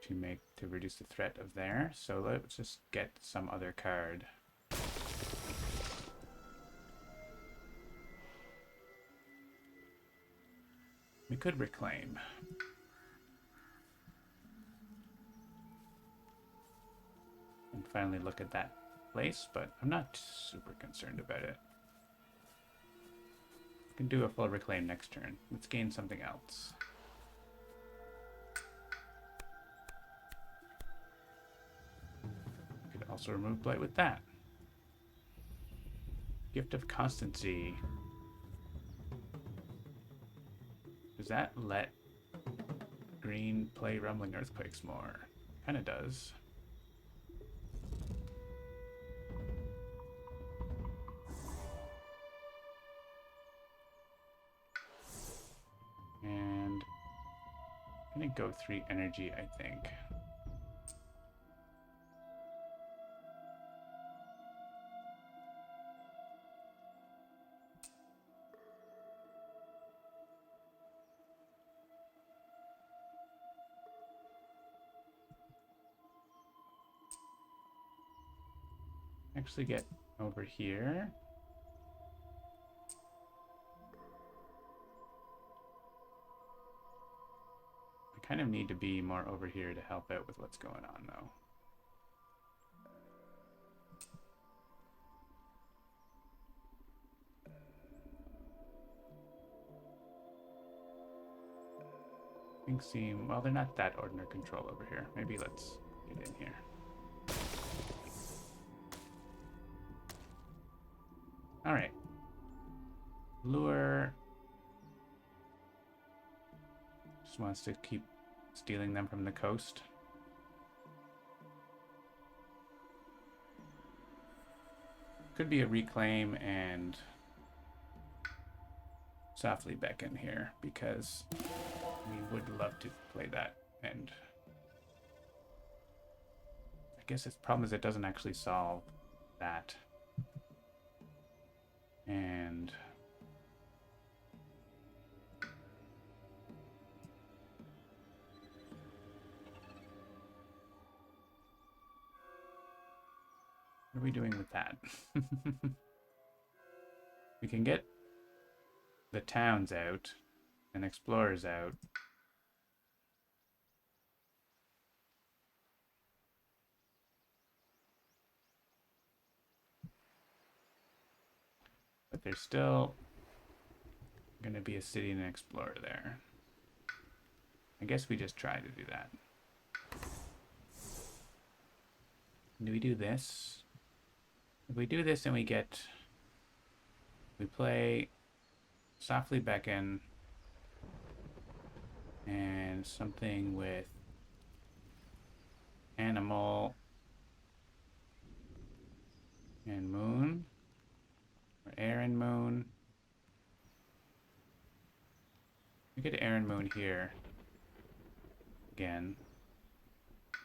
to reduce the threat of there. So let's just get some other card. We could reclaim. And finally look at that place, but I'm not super concerned about it. We can do a full reclaim next turn. Let's gain something else. We could also remove Blight with that. Gift of Constancy. Does that let green play Rumbling Earthquakes more? Kinda does. And I'm gonna go 3 energy, I think. Actually get over here. I kind of need to be more over here to help out with what's going on, though. Things seem, well, they're not that ordinary control over here. Maybe let's get in here. All right. Lure. Just wants to keep stealing them from the coast. Could be a reclaim and softly beckon here because we would love to play that. And I guess its problem is it doesn't actually solve that. And what are we doing with that? We can get the towns out and explorers out. But there's still going to be a city and an explorer there. I guess we just try to do that. Do we do this? If we do this and we play Softly Beckon and something with Animal and Moon, or Air and Moon. We get Air and Moon here. again. I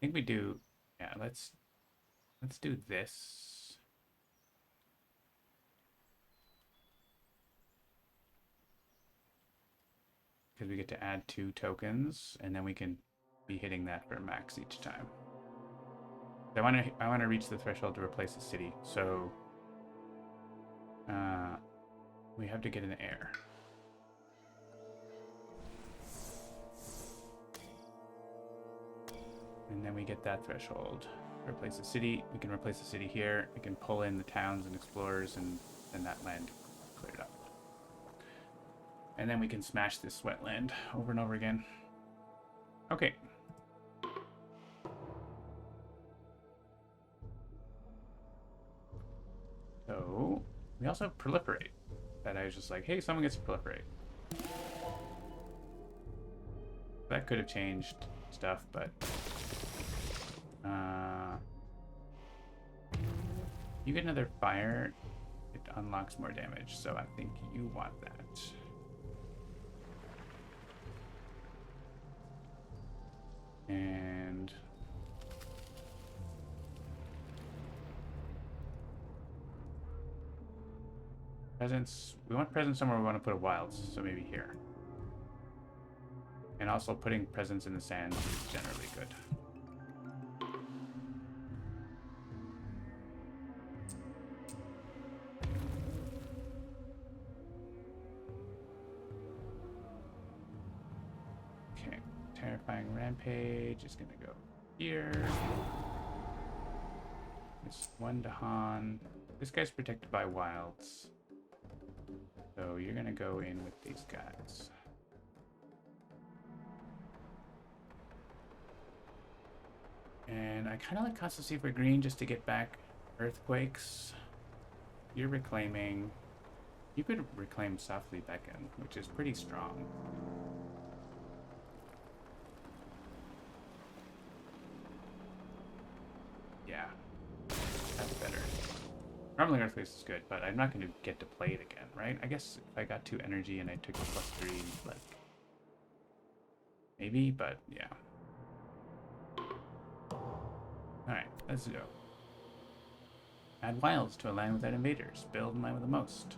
think we do, yeah, let's do this. Because we get to add 2 tokens, and then we can be hitting that for max each time. I want to reach the threshold to replace the city, so we have to get an heir. And then we get that threshold. Replace the city. We can replace the city here. We can pull in the towns and explorers, and then that land cleared up. And then we can smash this wetland over and over again. Okay. So we also have proliferate. That I was just like, hey, someone gets to proliferate. That could have changed stuff, but you get another fire, it unlocks more damage, so I think you want that. And presence, we want presence somewhere we want to put a wilds, so maybe here. And also putting presence in the sand is generally good. Okay, terrifying rampage is gonna go here. It's 1 to Han. This guy's protected by wilds. So you're gonna go in with these guys. And I kind of like constancy for green just to get back earthquakes. You're reclaiming. You could reclaim softly beckon, which is pretty strong. Yeah, that's better. Rumbling earthquakes is good, but I'm not going to get to play it again, right? I guess if I got 2 energy and I took a +3, like maybe, but yeah. Alright, let's go. Add wilds to a land without invaders. Build in line with the most.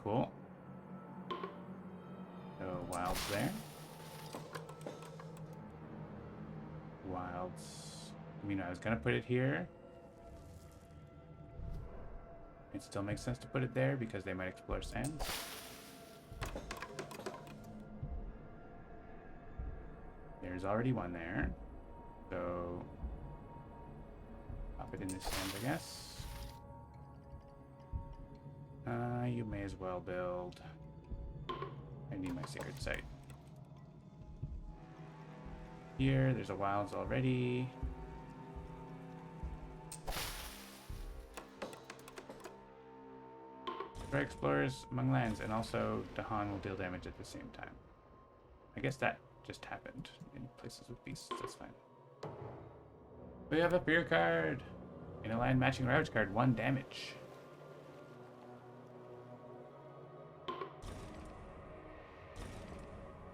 Cool. So, wilds there. Wilds. I mean, I was gonna put it here. It still makes sense to put it there because they might explore sands. There's already one there. So, pop it in this sand, I guess. You may as well build. I need my sacred site. Here, there's a wilds already. Destroy explorers among lands, and also Dahan will deal damage at the same time. I guess that just happened in places with beasts, that's fine. We have a beer card! In a land matching ravage card, 1 damage.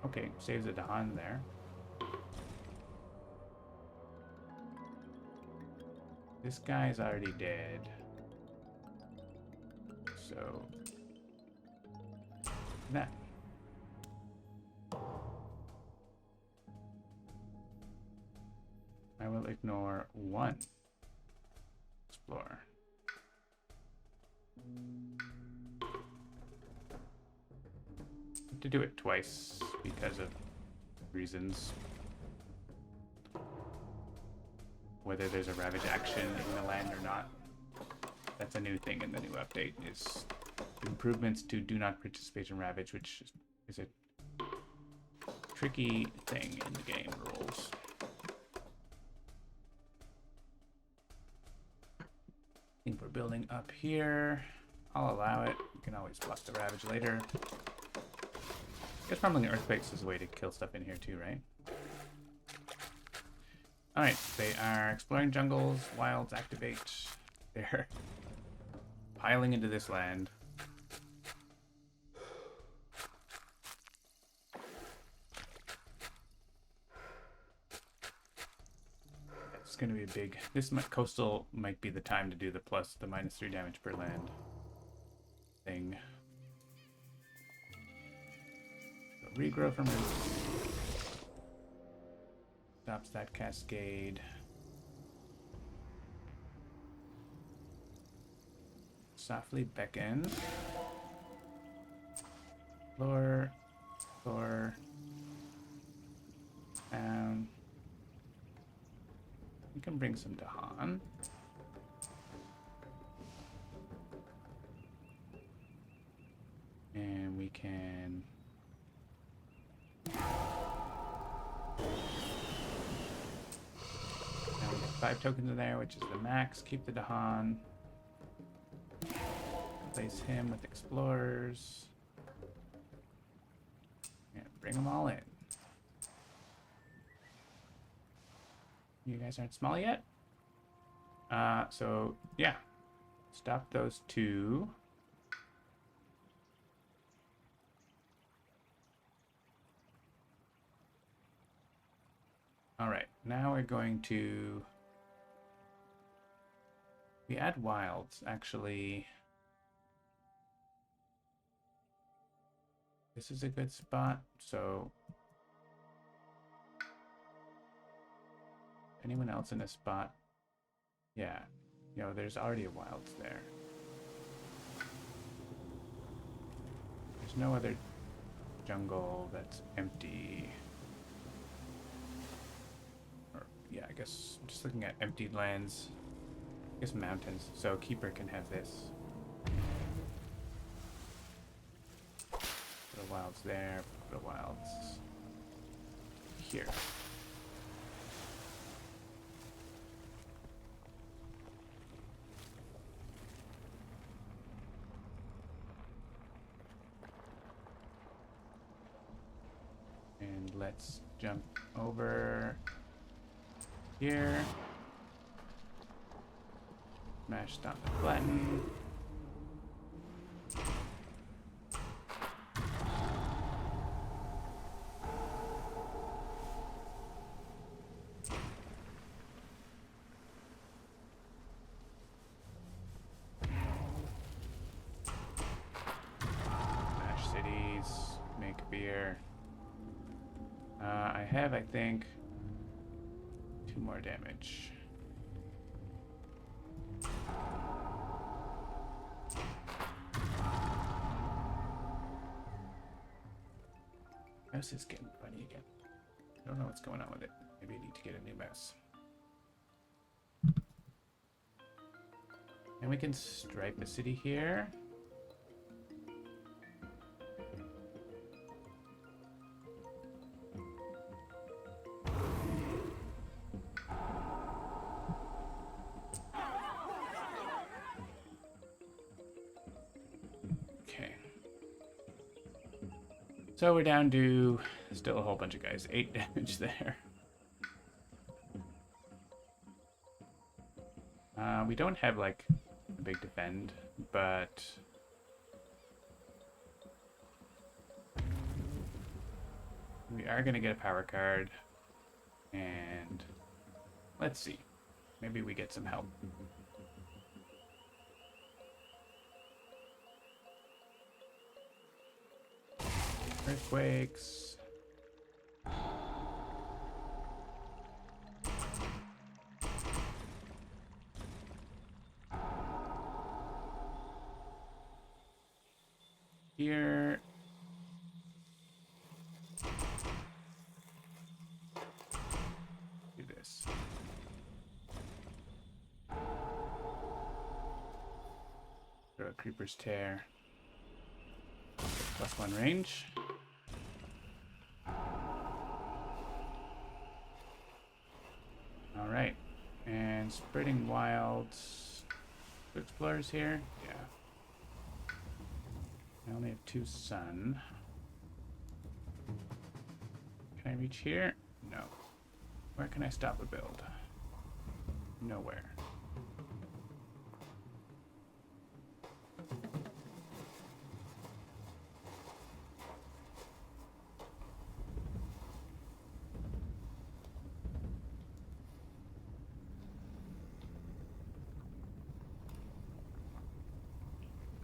Okay, saves a Dahan there. This guy's already dead. So that. I will ignore 1 explorer. To do it twice because of reasons. Whether there's a ravage action in the land or not. That's a new thing in the new update, is improvements to do not participate in ravage, which is a tricky thing in the game rules. I think we're building up here. I'll allow it. You can always block the ravage later. I guess rumbling earthquakes is a way to kill stuff in here too, right? Alright, they are exploring jungles, wilds activate. They're piling into this land. going to be big. This coastal might be the time to do the -3 damage per land thing. So regrow from roots. Stops that cascade. Softly beckon. Floor. We can bring some Dahan. And we can... Now we got 5 tokens in there, which is the max. Keep the Dahan. Place him with explorers. And bring them all in. You guys aren't small yet? So, yeah. Stop those 2. Alright, now we're going to... We add wilds, actually. This is a good spot, so... Anyone else in this spot? Yeah. You know, there's already a wilds there. There's no other jungle that's empty. Or, yeah, I guess I'm just looking at emptied lands. I guess mountains. So Keeper can have this. Put a wilds there. Put a wilds here. And let's jump over here. Smash, stop, and flatten. Smash cities, make beer. I have, I think, 2 more damage. Mouse is getting funny again. I don't know what's going on with it. Maybe I need to get a new mouse. And we can stripe a city here. So we're down to still a whole bunch of guys. 8 damage there. We don't have like a big defend, but we are going to get a power card. And let's see. Maybe we get some help. Earthquakes. Here. Do this. Throw a Creeper's Tear. +1 range. Alright. And spreading wilds. 2 explorers here? Yeah. I only have 2 sun. Can I reach here? No. Where can I stop a build? Nowhere.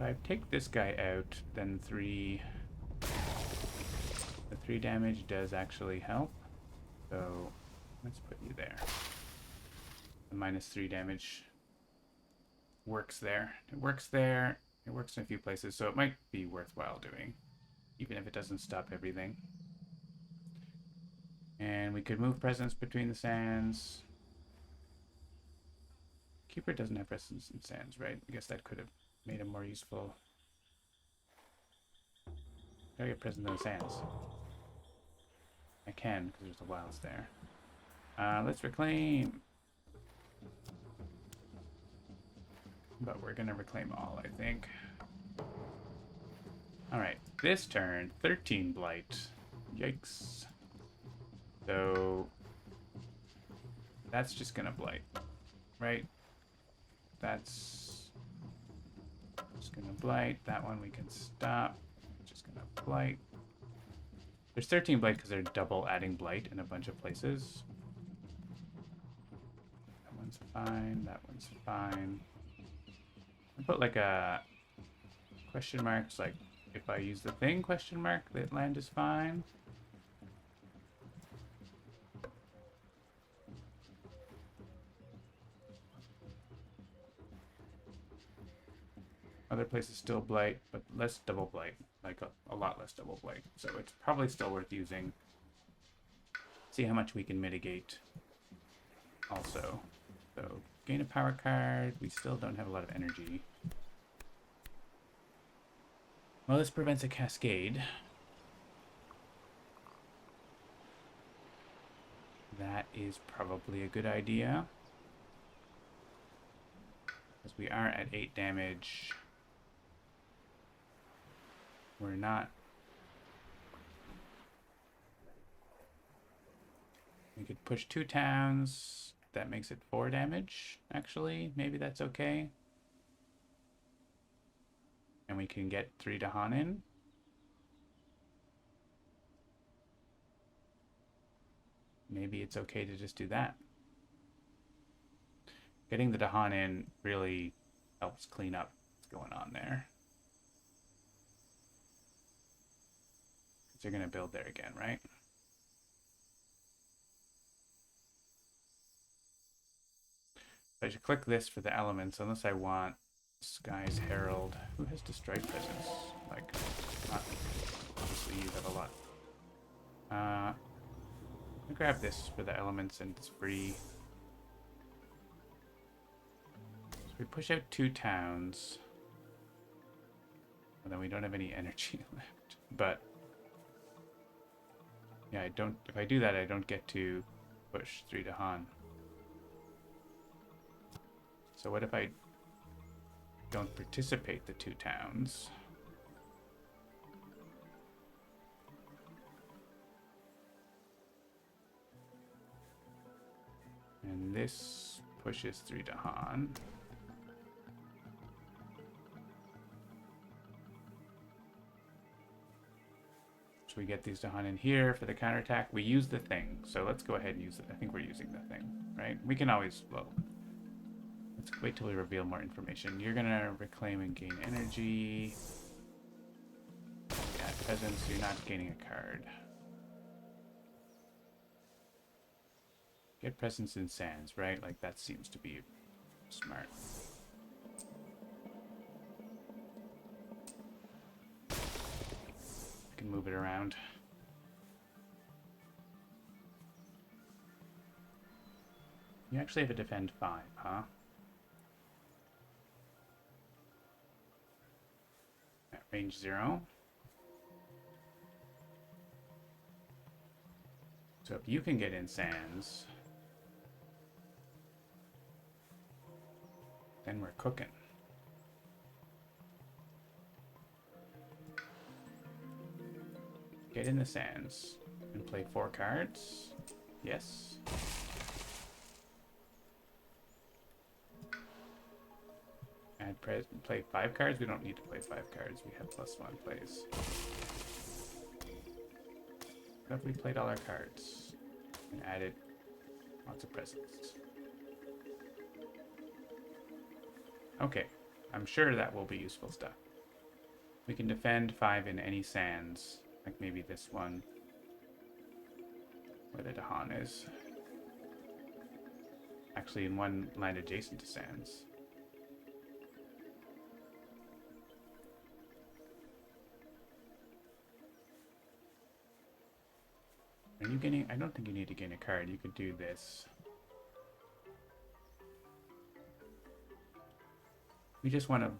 I take this guy out, then the 3 damage does actually help. So let's put you there. The -3 damage works there. It works there. It works in a few places, so it might be worthwhile doing, even if it doesn't stop everything. And we could move presence between the sands. Keeper doesn't have presence in sands, right? I guess that could have made him more useful. Can I get presence in the sands? I can, because there's the wilds there. Let's reclaim. But we're gonna reclaim all, I think. Alright, this turn, 13 blight. Yikes. So that's just gonna blight, right? That's just gonna blight. That one we can stop. Just gonna blight. There's 13 blight because they're double adding blight in a bunch of places. That one's fine. That one's fine. I put like a question marks, like if I use the thing question mark, that land is fine. Other places still blight, but less double blight, like a lot less double blight. So it's probably still worth using. See how much we can mitigate also. So gain a power card. We still don't have a lot of energy. Well, this prevents a cascade. That is probably a good idea. Because we are at 8 damage. We're not. We could push 2 towns. That makes it 4 damage, actually. Maybe that's okay. And we can get 3 Dahan in. Maybe it's okay to just do that. Getting the Dahan in really helps clean up what's going on there. They're going to build there again, right? I should click this for the elements, unless I want Sky's Herald. Who has destroyed presence? Like, not, obviously you have a lot. I'll grab this for the elements and it's free. So we push out 2 towns. And then we don't have any energy left. But yeah, I don't. If I do that, I don't get to push 3 Dahan. So what if I don't participate the 2 towns? And this pushes 3 Dahan. We get these Dahan in here for the counterattack. We use the thing, so let's go ahead and use it. I think we're using the thing, right? We can always, well, let's wait till we reveal more information. You're gonna reclaim and gain energy. Yeah, presence, you're not gaining a card. Get presence in sands, right? Like that seems to be smart. Can move it around. You actually have a defend 5, huh? At range 0. So if you can get in sands, then we're cooking. Get in the sands and play 4 cards. Yes. Add play 5 cards. We don't need to play 5 cards. We have +1 plays. What if we played all our cards and added lots of presents? Okay, I'm sure that will be useful stuff. We can defend 5 in any sands, like maybe this one, where the Dahan is. Actually, in one land adjacent to sands. Are you getting... I don't think you need to gain a card. You could do this. We just want to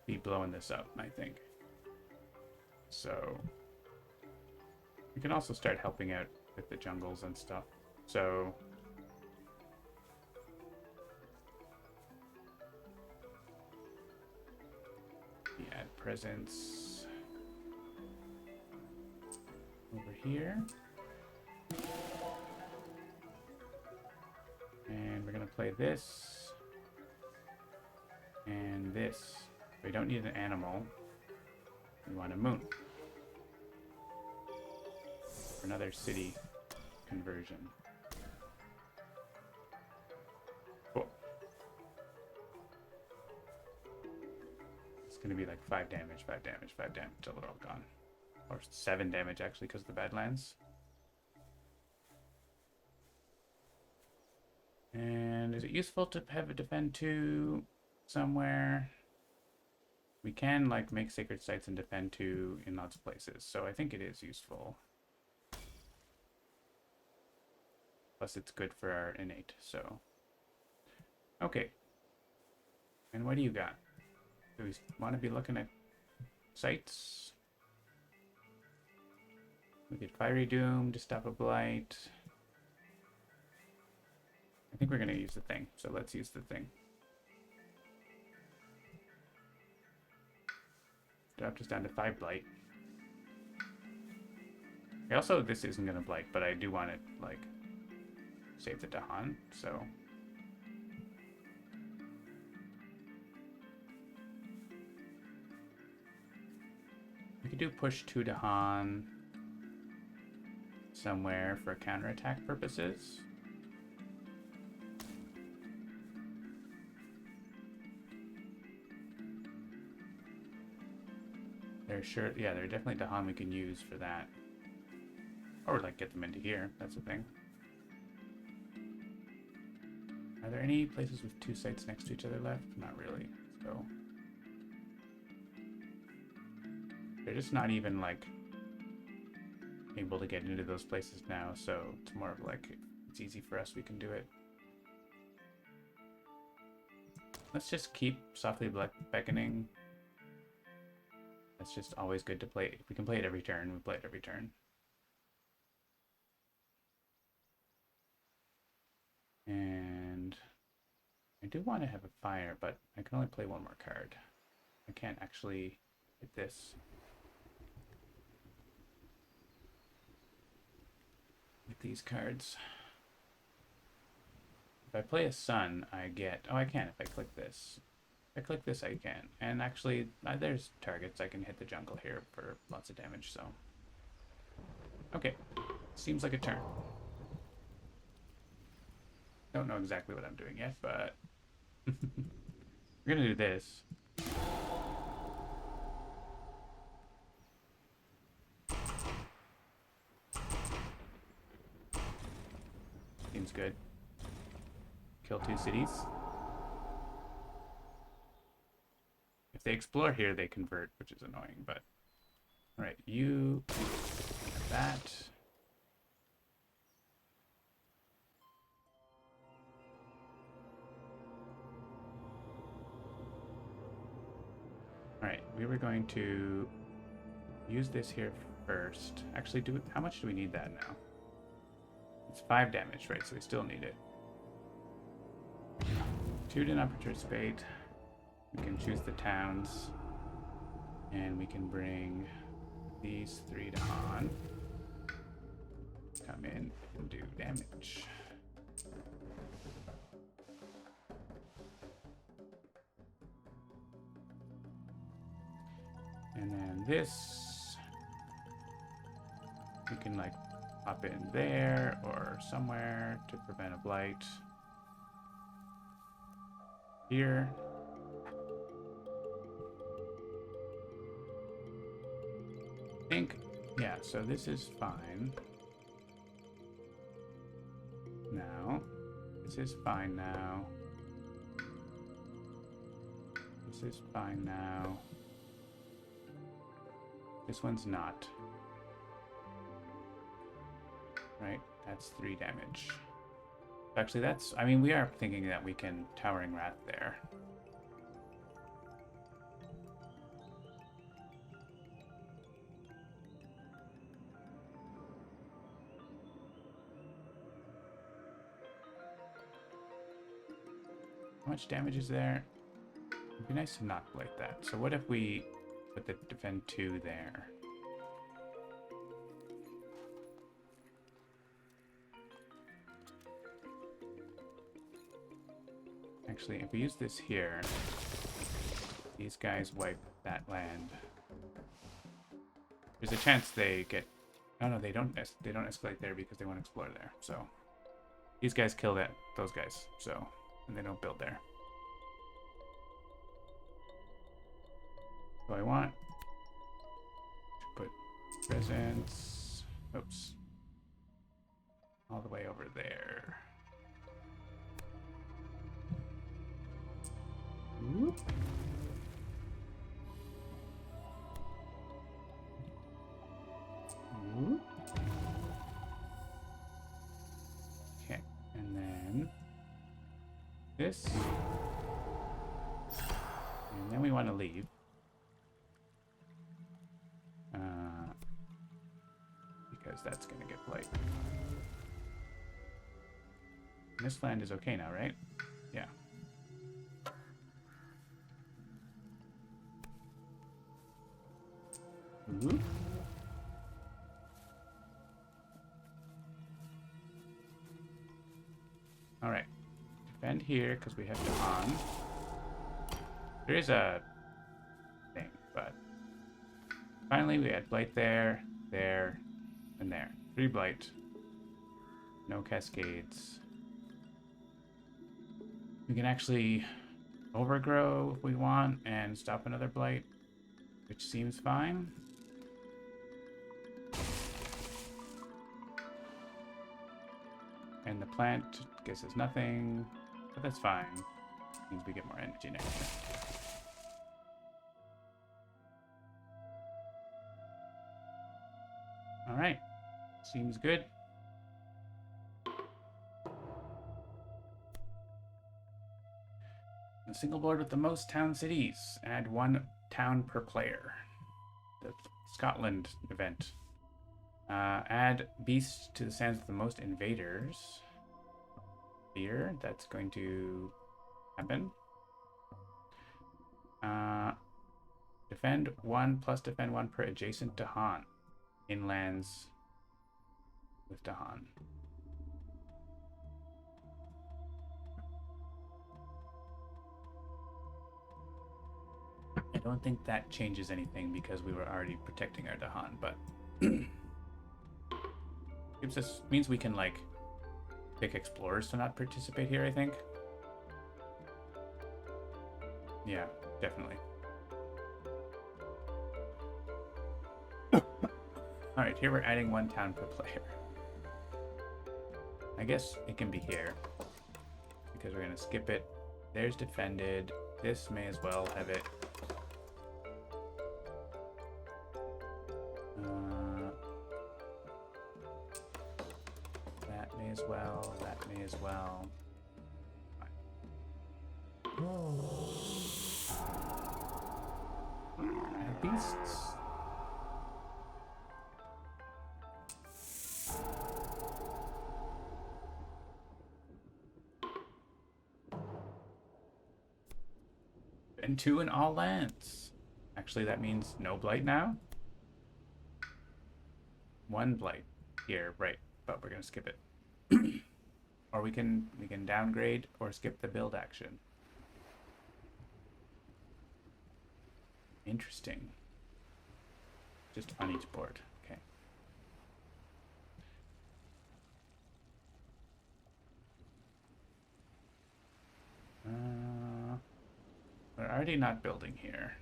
be blowing this up, I think. So... we can also start helping out with the jungles and stuff. So... we add presence... over here. And we're going to play this. And this. We don't need an animal. We want a moon. For another city conversion. Cool. It's going to be like 5 damage, 5 damage, 5 damage till they're all gone. Or 7 damage actually because of the Badlands. And is it useful to have a defend 2 somewhere? We can like make sacred sites and defend 2 in lots of places, so I think it is useful. Plus it's good for our innate, so. Okay. And what do you got? Do we want to be looking at sites? We get Fiery Doom to stop a blight. I think we're going to use the thing, so let's use the thing. Dropped us down to 5 blight. Also, this isn't going to blight, but I do want it, like, save the Dahan, so... we could do push 2 Dahan somewhere for counterattack purposes. They're sure, yeah, they're definitely Dahan we can use for that. Or like get them into here, that's the thing. Are there any places with 2 sites next to each other left? Not really, so. They're just not even like able to get into those places now, so it's more of like, it's easy for us, we can do it. Let's just keep softly beckoning. It's just always good to play. If we can play it every turn, we play it every turn. And I do want to have a fire, but I can only play 1 more card. I can't actually hit this. With these cards. If I play a sun, I get... oh, I can if I click this. If I click this, I can. And actually, there's targets. I can hit the jungle here for lots of damage, so... okay. Seems like a turn. Don't know exactly what I'm doing yet, but... we're gonna do this. Seems good. Kill 2 cities. If they explore here, they convert, which is annoying, but... alright, you... have that. Alright, we were going to use this here first. Actually, how much do we need that now? It's 5 damage, right? So we still need it. 2 did not participate. We can choose the towns. And we can bring these 3 Dahan. Come in and do damage. And then this, we can like pop in there or somewhere to prevent a blight. Here. think, yeah, so this is fine. Now, this is fine now. This is fine now. This one's not. Right, that's 3 damage. Actually, that's, I mean, we are thinking that we can Towering Wrath there. How much damage is there? It'd be nice to not blight that. So what if we put the defend 2 there? Actually, if we use this here, these guys wipe that land. There's a chance they get... Oh no, they don't escalate there because they want to explore there. So these guys kill those guys. So, and they don't build there. So I want to put presence. Oops. All the way over there. Whoop. Whoop. Okay, and then this, and then we want to leave. Because that's going to get blight. This land is okay now, right? Yeah. Ooh. All right. Defend here because we have Dahan. There is a thing, but finally we had blight there, there, and there. 3 blight. No cascades. We can actually overgrow if we want and stop another blight, which seems fine. And the plant gives us nothing, but that's fine. Means we get more energy next turn. All right, seems good. The single board with the most town cities. Add 1 town per player. The Scotland event. Add beasts to the sands with the most invaders. Here, that's going to happen. Defend 1 plus defend 1 per adjacent Dahan. Inlands with Dahan. I don't think that changes anything because we were already protecting our Dahan, but means we can like pick explorers to not participate here, I think. Yeah, definitely. Alright, here we're adding 1 town per player. I guess it can be here because we're gonna skip it. There's defended. This may as well have it. That may as well. That may as well. Add beasts. And 2 in all lands. Actually, that means no blight now. 1 blight here, right? But we're gonna skip it. Or we can downgrade or skip the build action. Interesting. Just on each board. Okay. We're already not building here.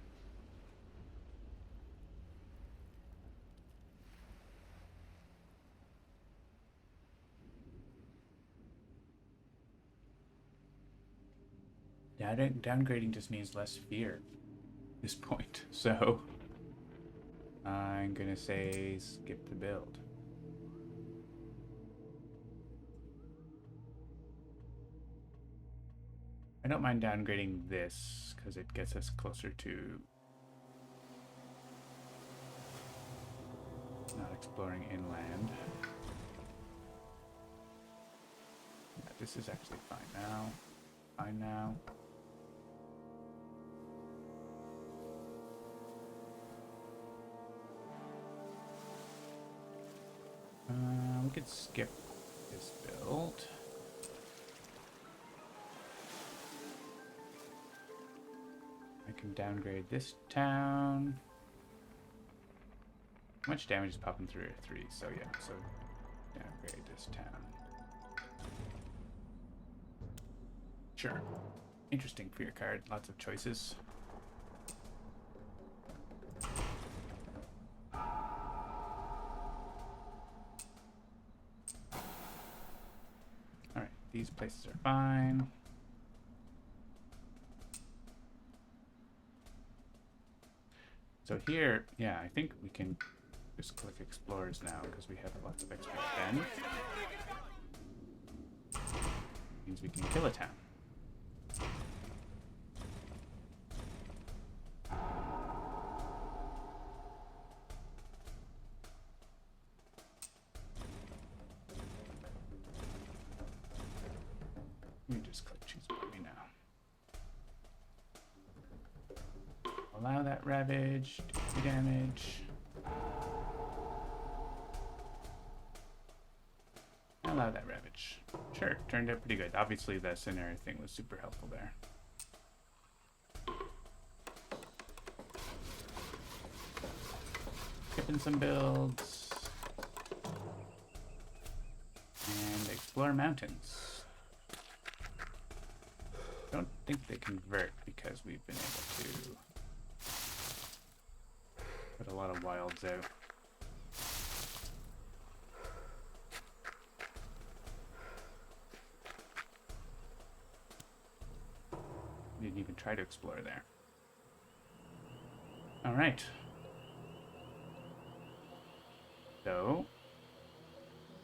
Downgrading just means less fear at this point. So I'm gonna say skip the build. I don't mind downgrading this because it gets us closer to not exploring inland. Yeah, this is actually fine now. Fine now. We could skip this build. I can downgrade this town. How much damage is popping through? 3, so yeah, so downgrade this town. Sure. Interesting fear card, lots of choices. Alright, these places are fine. So here, yeah, I think we can just click explorers now because we have lots of XP then. Means we can kill a town. Let me just click choose army now. Allow that ravage, do 2 damage. Allow that ravage. Sure, turned out pretty good. Obviously the scenario thing was super helpful there. Skipping some builds. And explore mountains. Don't think they convert because we've been able to put a lot of wilds out. Didn't even try to explore there. All right. So,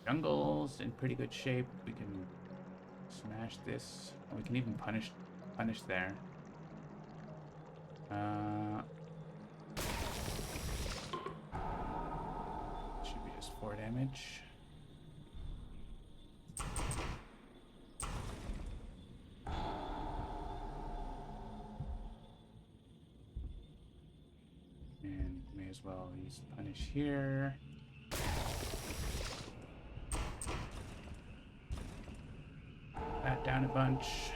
jungle's in pretty good shape. We can smash this. We can even punish there. Should be just 4 damage. And may as well use punish here. That down a bunch.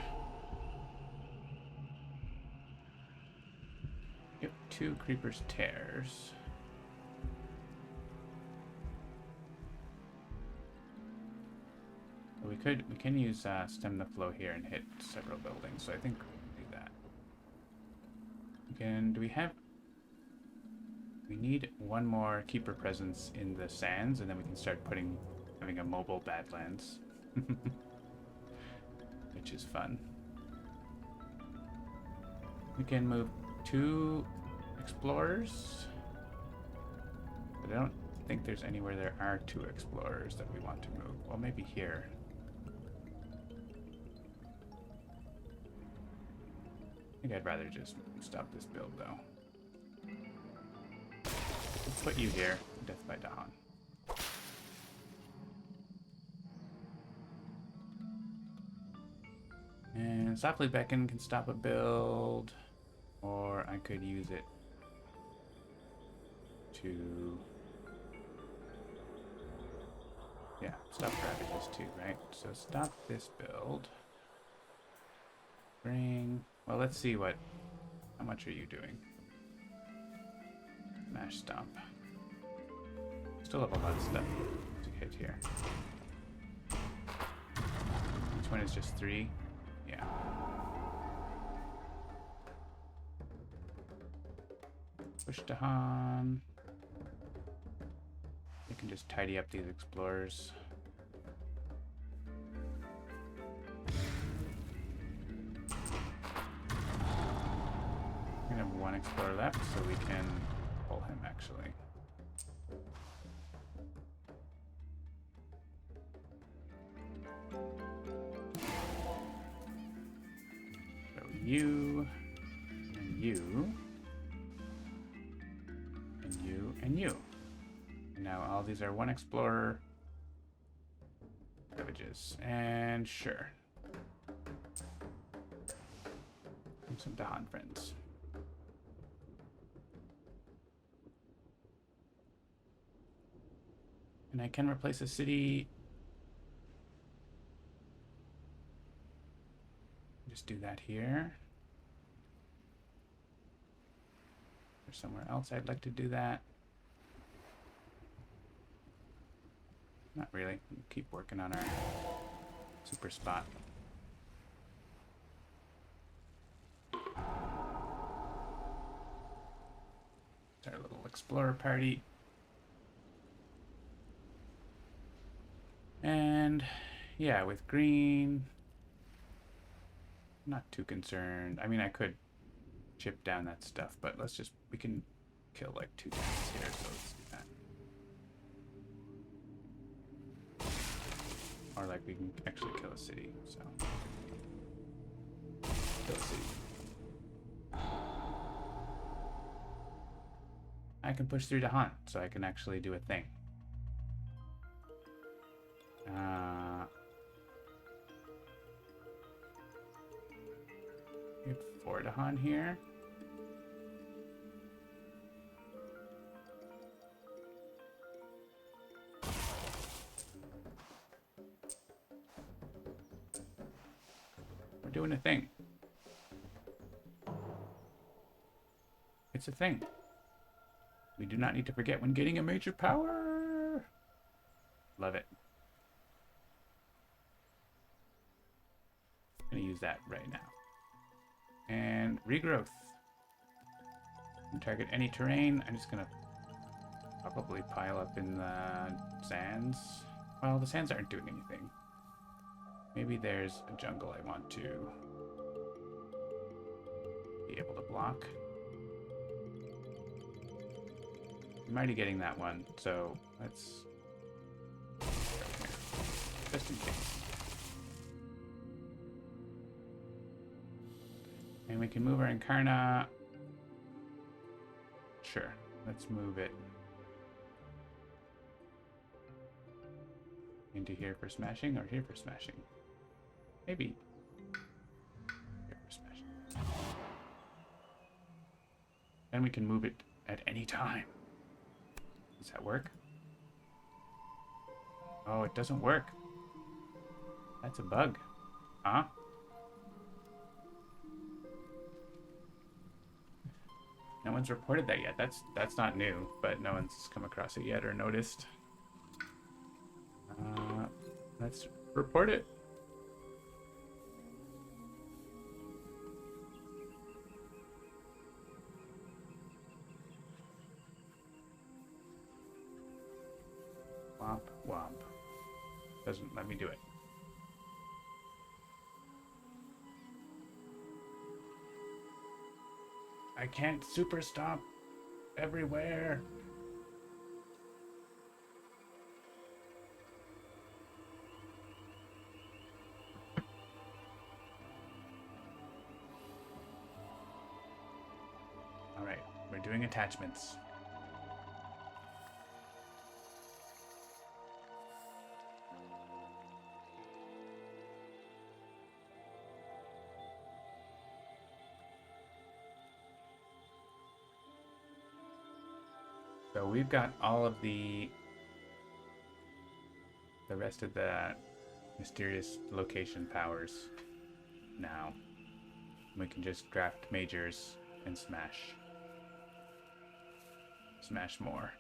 Yep, 2 creepers tears. We can use stem the flow here and hit several buildings, so I think we'll do that. We need 1 more keeper presence in the sands, and then we can start having a mobile Badlands. Which is fun. We can move 2 explorers, but I don't think there's anywhere there are 2 explorers that we want to move. Well, maybe here. I think I'd rather just stop this build though. Let's put you here, Death by Dawn. And Softly Beckon can stop a build, or I could use it to, yeah, stop ravages too, right? So stop this build. Bring, well, let's see how much are you doing? Smash Stomp. Still have a lot of stuff to hit here. Each one is just 3. Yeah. Push to Han. You can just tidy up these explorers. one explorer left, so we can pull him actually. So you, and you, and you, and you. And now all these are one explorer privileges. And sure. Some Dahan friends. And I can replace a city. Just do that here. There's somewhere else I'd like to do that. Not really. We'll keep working on our super spot. It's our little explorer party. And yeah, with green, not too concerned. I mean, I could chip down that stuff, but we can kill like 2 guys here, so let's do that. Or like we can actually kill a city, so. Kill a city. I can push through to hunt, so I can actually do a thing. We have 4 Dahan here. We're doing a thing. It's a thing. We do not need to forget when getting a major power. Love it. I'm gonna use that right now. And regrowth. Target any terrain. I'm just gonna probably pile up in the sands. Well, the sands aren't doing anything. Maybe there's a jungle I want to be able to block. I'm already getting that one, so let's go here, just in case. And we can move our Incarnate. Sure, let's move it into here for smashing, or here for smashing. Maybe here for smashing. And we can move it at any time. Does that work? Oh, it doesn't work. That's a bug. Huh? No one's reported that yet. That's not new, but no one's come across it yet or noticed. Let's report it. Womp womp. Doesn't let me do it. I can't super stop everywhere. All right, we're doing attachments. So we've got all of the rest of the mysterious location powers now. We can just draft majors and smash more.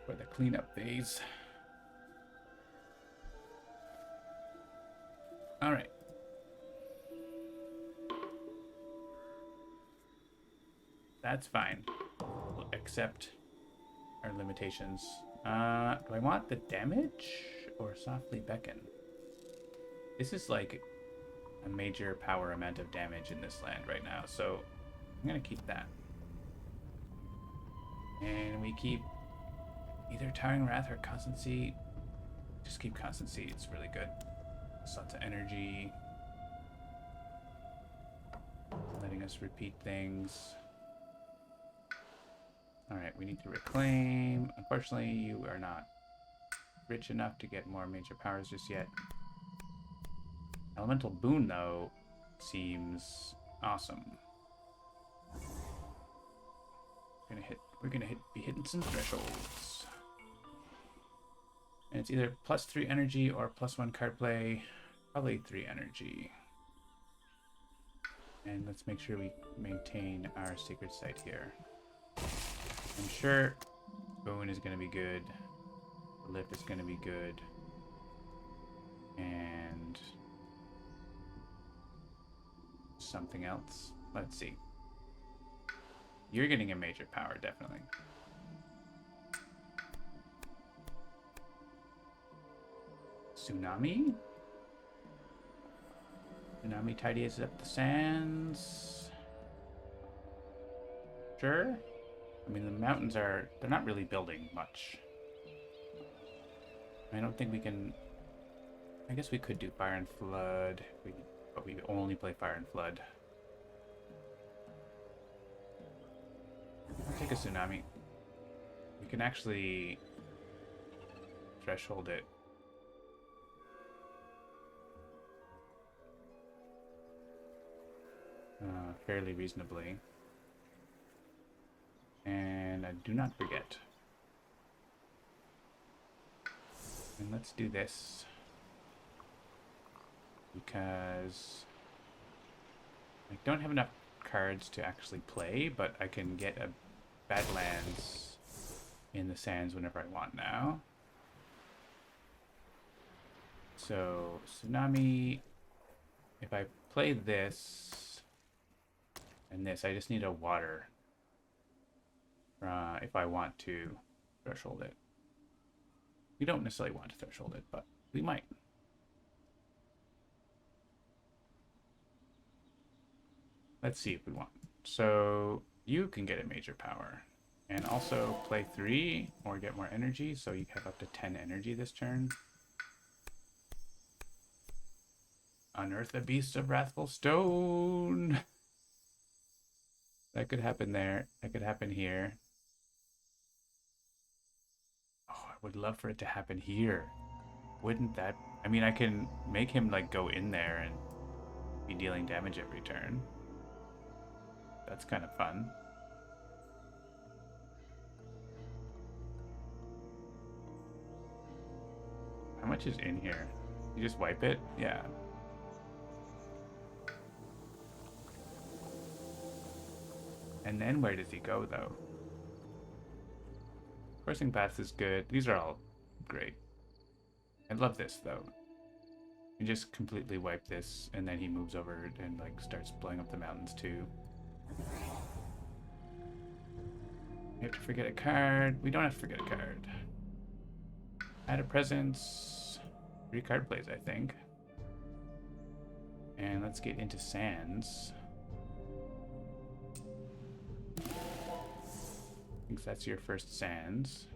For the cleanup phase. All right. That's fine. We'll accept our limitations. Do I want the damage or softly beckon? This is like a major power amount of damage in this land right now, so I'm gonna keep that. And we keep either Towering Wrath or Constancy. Just keep Constancy, it's really good. It's lots of energy. Letting us repeat things. Alright, we need to reclaim. Unfortunately, you are not rich enough to get more major powers just yet. Elemental Boon, though, seems awesome. We're gonna be hitting some thresholds. And it's either +3 energy or +1 card play. Probably 3 energy. And let's make sure we maintain our sacred site here. I'm sure Boon is gonna be good. Lip is gonna be good. And something else. Let's see. You're getting a major power, definitely. Tsunami? Tsunami tidies up the sands. Sure. I mean, the mountains they're not really building much. I don't think we can... I guess we could do Fire and Flood, but we only play Fire and Flood. I'll take a Tsunami. We can actually threshold it. Fairly reasonably. And I do not forget. And let's do this. Because I don't have enough cards to actually play, but I can get a Badlands in the sands whenever I want now. So, Tsunami, if I play this and this, I just need a water if I want to threshold it. We don't necessarily want to threshold it, but we might. Let's see if we want. So you can get a major power and also play 3 or get more energy, so you have up to 10 energy this turn. Unearth the Beast of Wrathful Stone. That could happen there. That could happen here. Oh, I would love for it to happen here. Wouldn't that... I mean, I can make him like go in there and be dealing damage every turn. That's kind of fun. How much is in here? You just wipe it? Yeah. And then where does he go, though? Coursing Paths is good. These are all great. I love this, though. You just completely wipe this, and then he moves over and like starts blowing up the mountains, too. We have to forget a card. We don't have to forget a card. Add a presence. 3 card plays, I think. And let's get into sands. I think that's your first sands.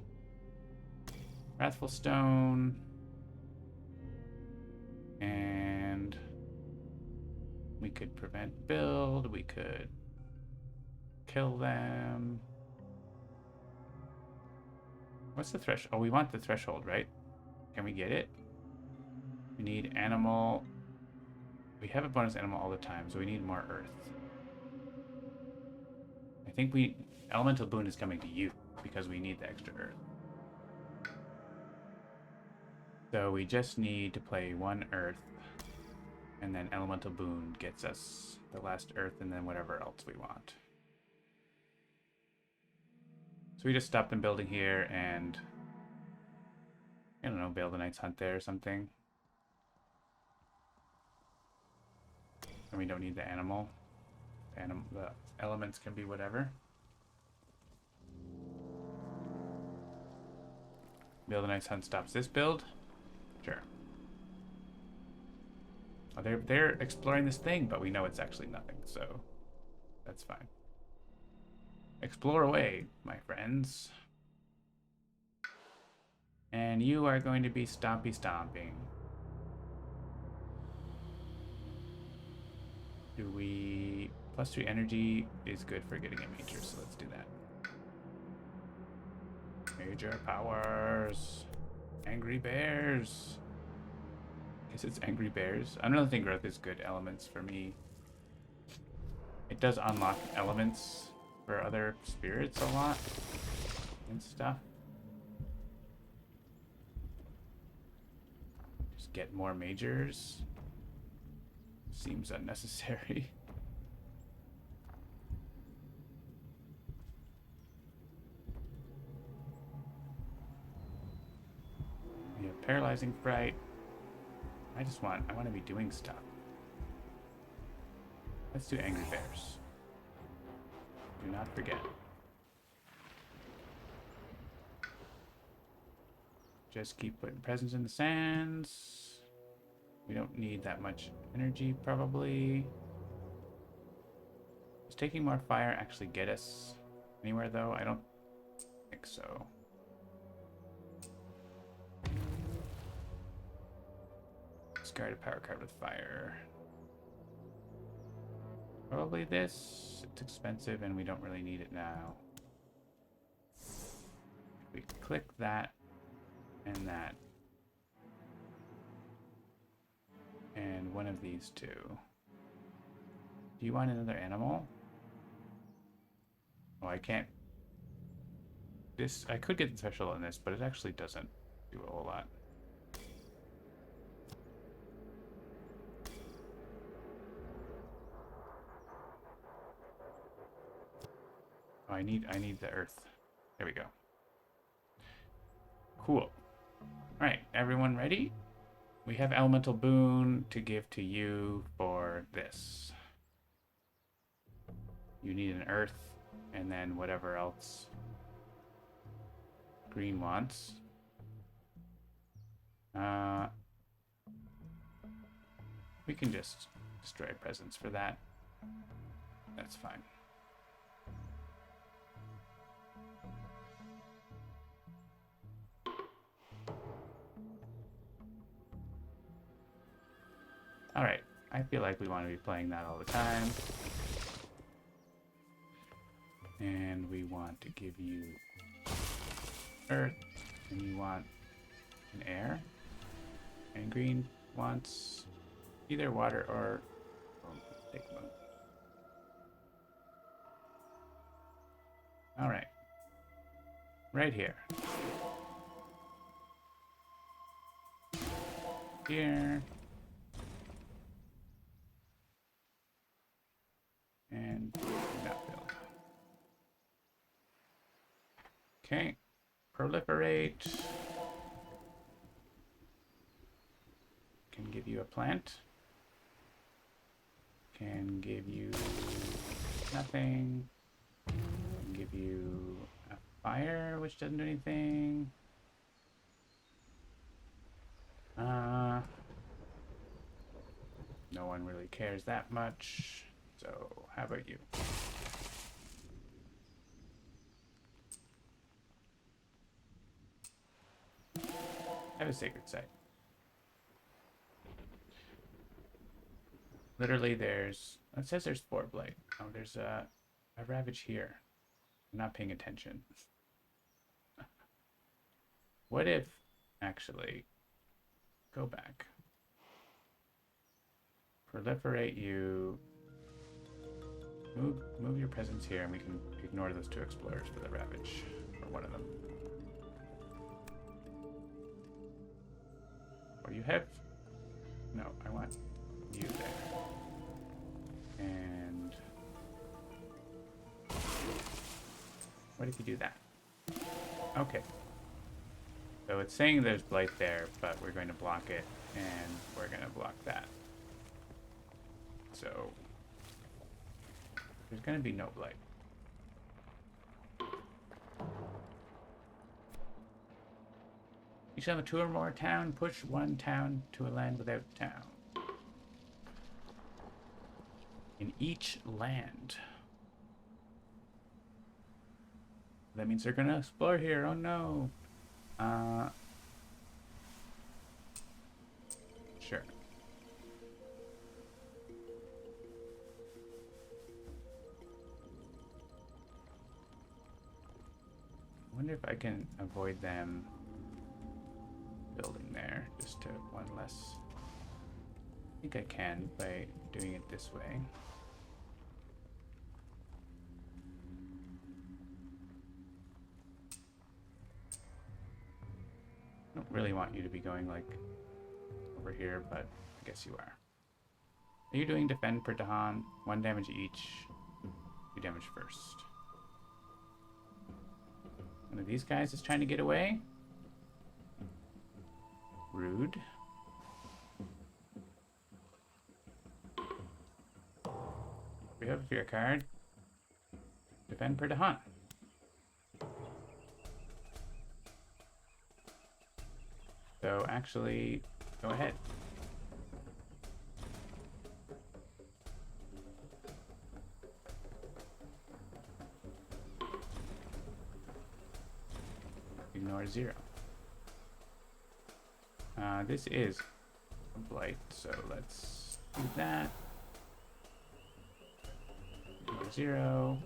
Wrathful Stone. And we could prevent build. We could kill them. What's the threshold? Oh, we want the threshold, right? Can we get it? We need animal. We have a bonus animal all the time, so we need more earth. I think Elemental Boon is coming to you because we need the extra earth. So we just need to play 1 earth, and then Elemental Boon gets us the last earth and then whatever else we want. So we just stop them building here and, I don't know, Bail the Night's Hunt there or something. And we don't need the animal. The elements can be whatever. Bail the Night's Hunt stops this build. Sure. Oh, they're exploring this thing, but we know it's actually nothing, so that's fine. Explore away, my friends. And you are going to be stompy stomping. Do we... +3 energy is good for getting a major, so let's do that. Major powers. Angry bears. Guess it's angry bears. I don't think growth is good elements for me. It does unlock elements for other spirits a lot and stuff. Just get more majors. Seems unnecessary. We have paralyzing fright. I want to be doing stuff. Let's do angry bears. Do not forget. Just keep putting presents in the sands. We don't need that much energy, probably. Does taking more fire actually get us anywhere, though? I don't think so. Discard a power card with fire. Probably this. It's expensive and we don't really need it now. We click that and that. And one of these two. Do you want another animal? Oh, I can't. This, I could get the special on this, but it actually doesn't do a whole lot. Oh, I need the earth. There we go. Cool. Alright, everyone ready? We have elemental boon to give to you for this. You need an earth, and then whatever else green wants. We can just destroy presents for that. That's fine. Alright, I feel like we want to be playing that all the time. And we want to give you earth, and you want an air. And green wants either water or take moon. Alright. Right here. Here. And not build. Okay. Proliferate. Can give you a plant. Can give you nothing. Can give you a fire, which doesn't do anything. No one really cares that much. So, how about you? Have a sacred site. Literally, it says there's 4 blight. Oh, there's a ravage here. I'm not paying attention. What if, actually, go back. Proliferate you. Move your presence here, and we can ignore those 2 explorers for the ravage, or one of them. Or you have... No, I want you there. And... what if you do that? Okay. So it's saying there's blight there, but we're going to block it, and we're going to block that. So... there's going to be no blight. Each time a 2 or more town, push 1 town to a land without town. in each land. That means they're gonna explore here. Oh no. Sure. I wonder if I can avoid them building there just to one less. I think I can by doing it this way. I don't really want you to be going like over here, but I guess you are. Are you doing defend per Dahan? 1 damage each. 2 damage first. One of these guys is trying to get away. Rude. We have a fear card. Defend per Dahan. So actually, go ahead. Ignore 0. This is a blight, so let's do that. Ignore 0.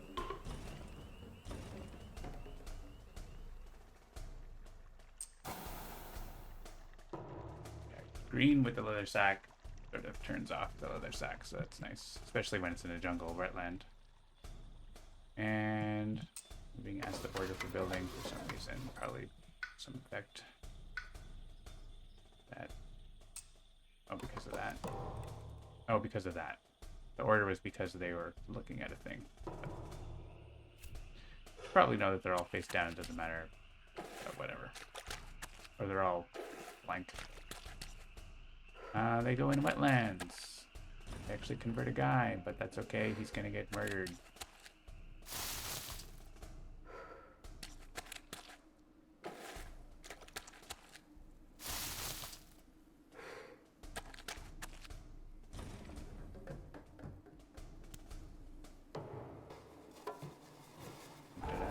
Green with the leather sack sort of turns off the leather sack, so that's nice, especially when it's in a jungle wetland. And being asked to order for building for some reason, probably some effect. That. Oh, because of that. Oh, because of that. The order was because they were looking at a thing. But probably know that they're all face down. It doesn't matter. But whatever. Or they're all blank. They go in wetlands. They actually convert a guy, but that's okay. He's gonna get murdered.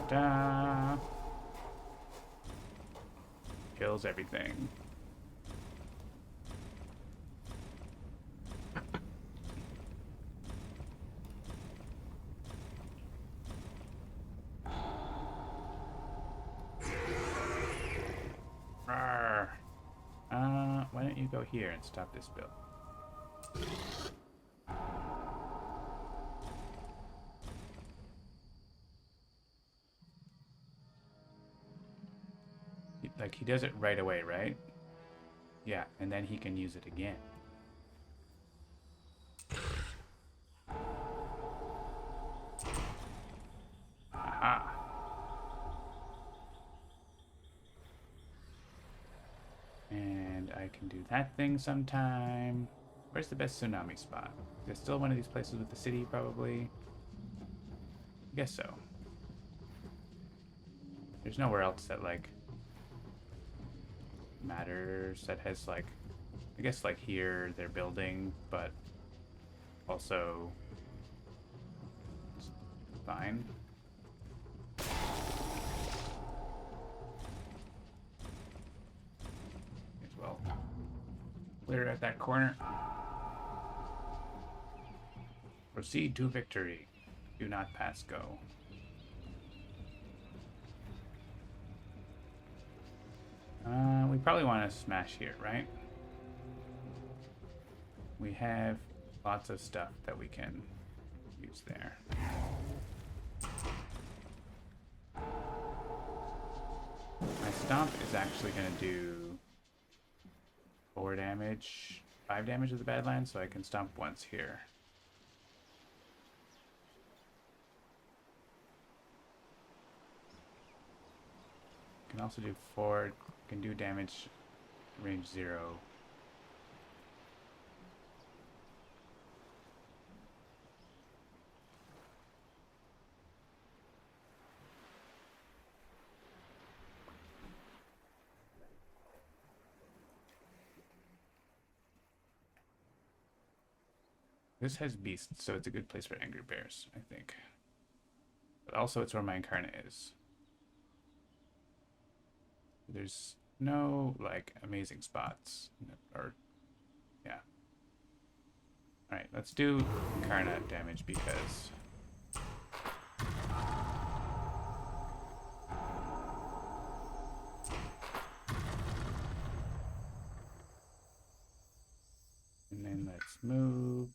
Da-da-da. Kills everything. Why don't you go here and stop this build? Like, he does it right away, right? Yeah, and then he can use it again. Aha! And I can do that thing sometime. Where's the best tsunami spot? Is it still one of these places with the city, probably? I guess so. There's nowhere else that, like, matters, that has, like, I guess, like, here they're building, but also it's fine. As well. Clear at that corner. Proceed to victory. Do not pass go. We probably want to smash here, right? We have lots of stuff that we can use there. My stomp is actually going to do 4 damage, 5 damage to the Badlands, so I can stomp once here. Can also do 4, can do damage range 0. This has beasts, so it's a good place for angry bears, I think. But also it's where my Incarnate is. There's no, like, amazing spots. Or, yeah. Alright, let's do Incarnate damage because... And then let's move.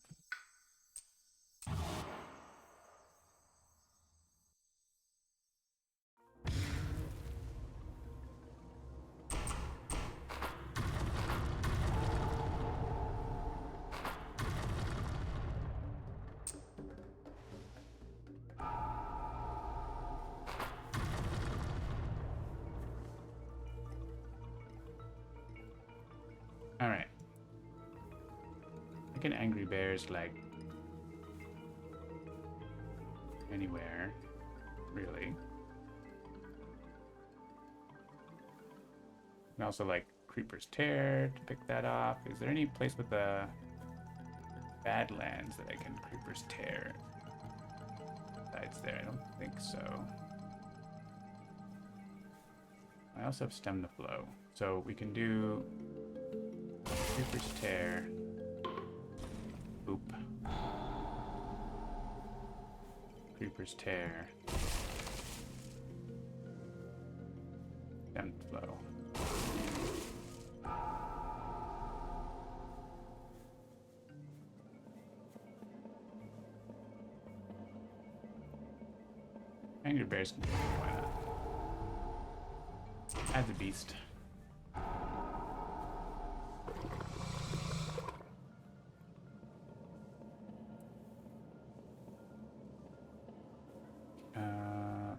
Alright. I can angry bears like anywhere, really. And also like Creeper's Tear to pick that off. Is there any place with the Badlands that I can Creeper's Tear? Besides there, I don't think so. I also have Stem the Flow. So we can do Creeper's Tear. Oop. Creeper's Tear. Stem the Flow. Angry bears can do it, why not? Add the beast.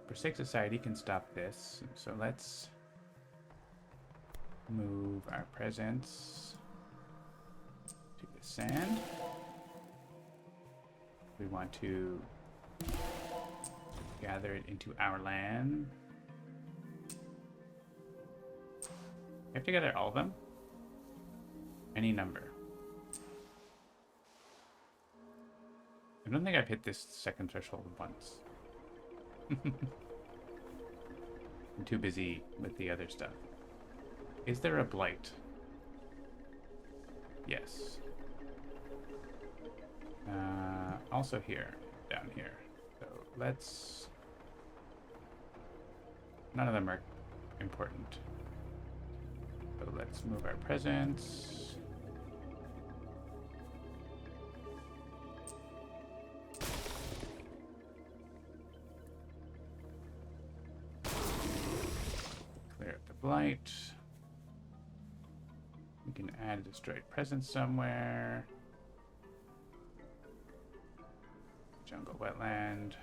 Forsake Society can stop this, so let's move our presence to the sand. We want to gather it into our land. You have to gather all of them? Any number. I don't think I've hit this second threshold once. I'm too busy with the other stuff. Is there a blight? Yes. Also here, down here. So let's... None of them are important. So let's move our presence. Clear up the blight. We can add a destroyed presence somewhere. Jungle wetland.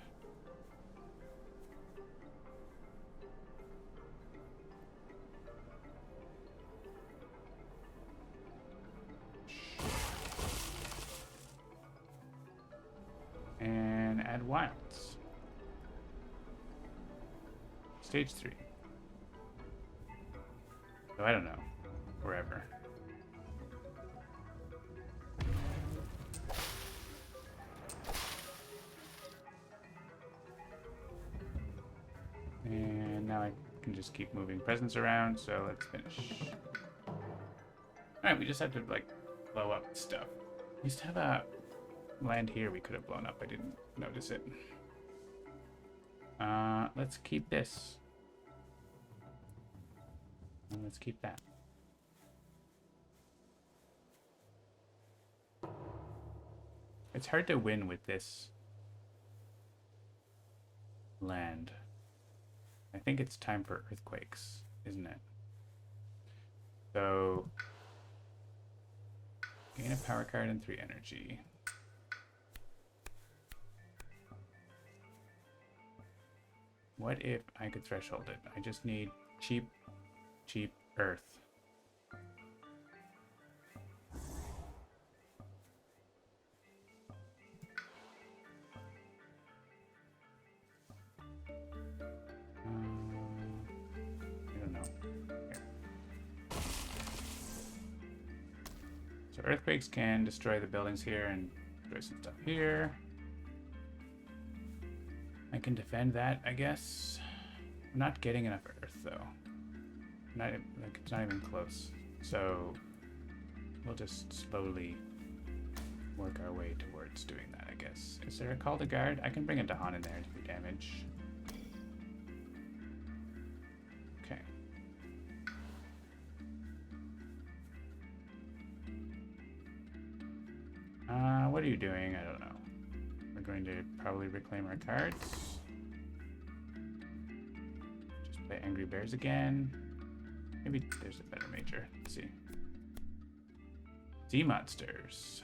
And add wilds. Stage 3. So I don't know. Wherever. And now I can just keep moving presents around, so let's finish. Alright, we just had to, like, blow up stuff. We used to have a land here we could have blown up. I didn't notice it. Let's keep this. And let's keep that. It's hard to win with this land. I think it's time for earthquakes, isn't it? So, gain a power card and 3 energy. What if I could threshold it? I just need cheap earth. I don't know. Here. So earthquakes can destroy the buildings here and Destroy some stuff here. I can defend that, I guess. I'm not getting enough earth, though. Not like it's not even close. So we'll just slowly work our way towards doing that, I guess. Is there a call to guard? I can bring a Dahan in there to do damage. Okay. What are you doing? I don't know. We're going to probably reclaim our cards. Just play Angry Bears again. Maybe there's a better major. Let's see. Sea monsters.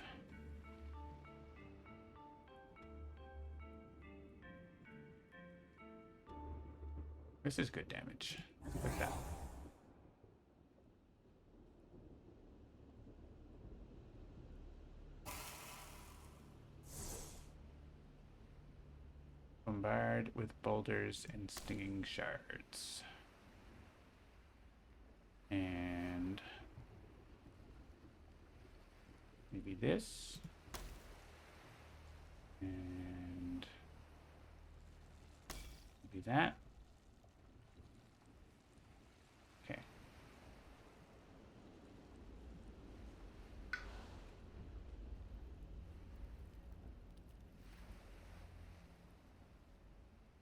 This is good damage. Look at that. Bombard with boulders and stinging shards. And maybe this. And maybe that. Okay.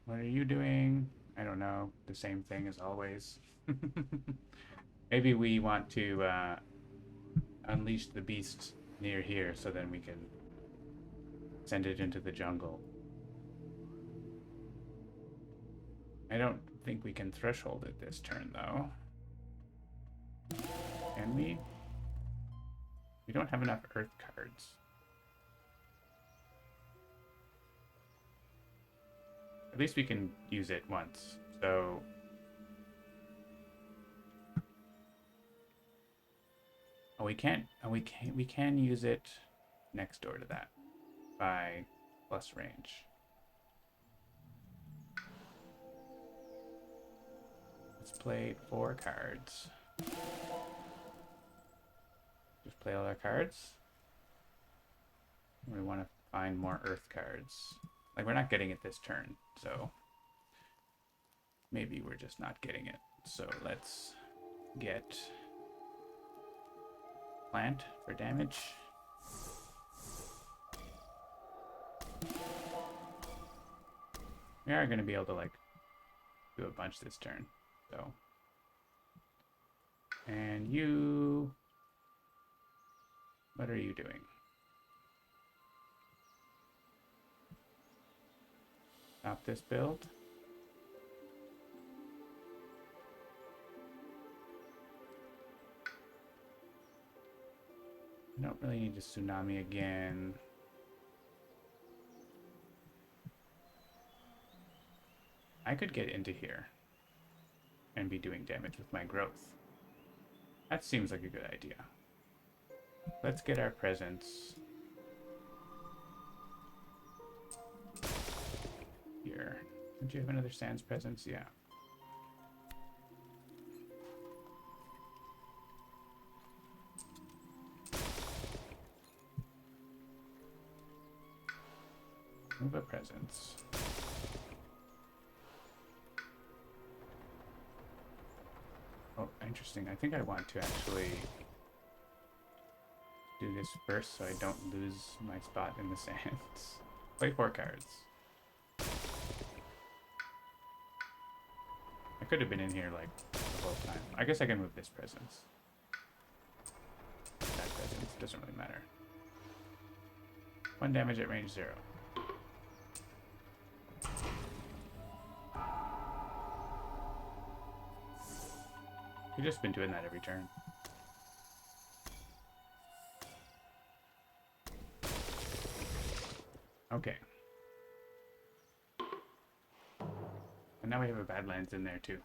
What are you doing? I don't know. The same thing as always. Maybe we want to unleash the beast near here so then we can send it into the jungle. I don't think we can threshold it this turn, though. Can we? We don't have enough earth cards. At least we can use it once. So we can use it next door to that by plus range. Let's play 4 cards. Just play all our cards. We want to find more earth cards. Like, we're not getting it this turn, so maybe we're just not getting it. So let's get plant for damage. We are going to be able to, like, do a bunch this turn, so. And you... what are you doing? Stop this build. I don't really need to tsunami again. I could get into here and be doing damage with my growth. That seems like a good idea. Let's get our presence here. Don't you have another Sands presence? Yeah. Move a presence. Oh, interesting. I think I want to actually do this first so I don't lose my spot in the sands. Play 4 cards. I could have been in here like the whole time. I guess I can move this presence. That presence doesn't really matter. 1 damage at range 0. We've just been doing that every turn. Okay. And now we have a Badlands in there too.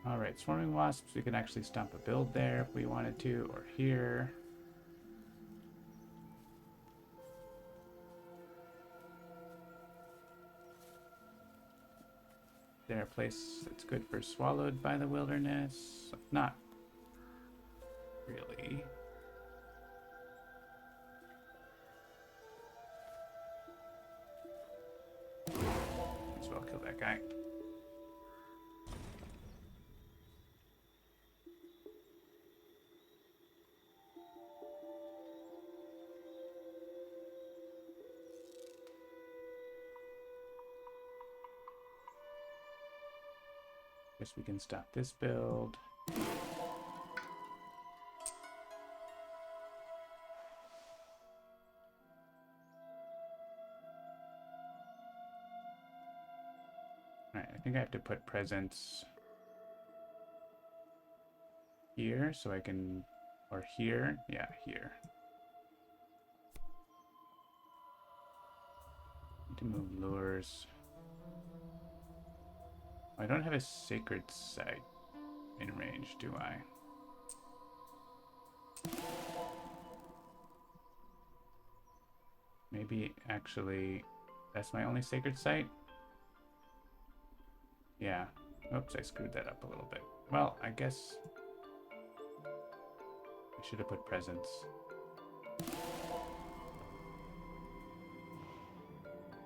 Alright, Swarming Wasps, we can actually stomp a build there if we wanted to, or here. Is there a place that's good for Swallowed by the Wilderness? If not, really. Might as well kill that guy. Guess we can stop this build. Alright, I think I have to put presents here so I can, or here, yeah, here. Need to move lures. I don't have a sacred site in range, do I? Maybe actually that's my only sacred site? Yeah. Oops, I screwed that up a little bit. Well, I guess I should have put presents.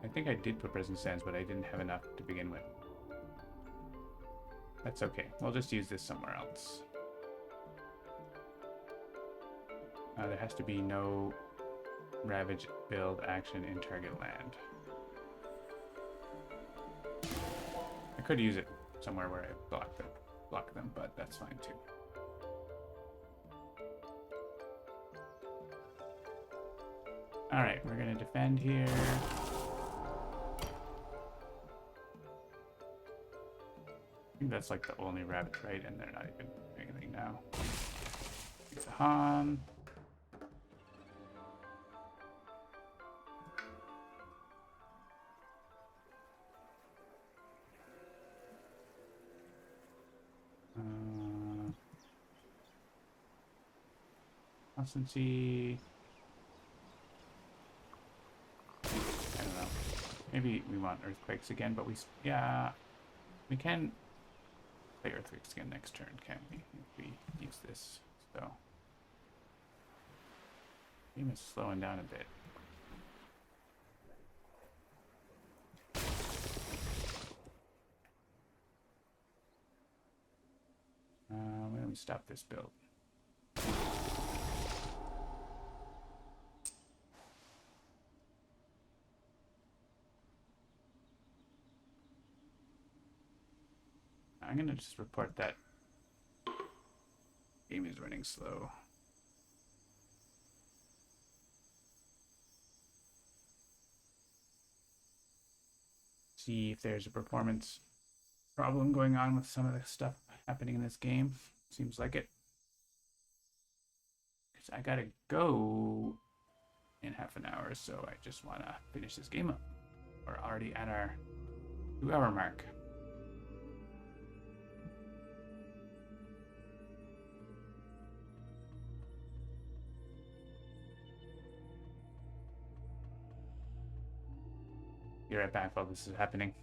I think I did put present stands, but I didn't have enough to begin with. That's okay. We'll just use this somewhere else. There has to be no ravage build action in target land. I could use it somewhere where I block them, but that's fine too. Alright, we're gonna defend here. I think that's like the only rabbit, right? And they're not even doing anything now. It's a Han. Constancy. I don't know. Maybe we want earthquakes again, but we can play earthquakes again next turn, can't we? If we use this, so game is slowing down a bit. Why don't we stop this build? I'm gonna just report that game is running slow. See if there's a performance problem going on with some of the stuff happening in this game. Seems like it. Because I gotta go in half an hour, so I just wanna finish this game up. We're already at our 2-hour mark. Be right back while this is happening.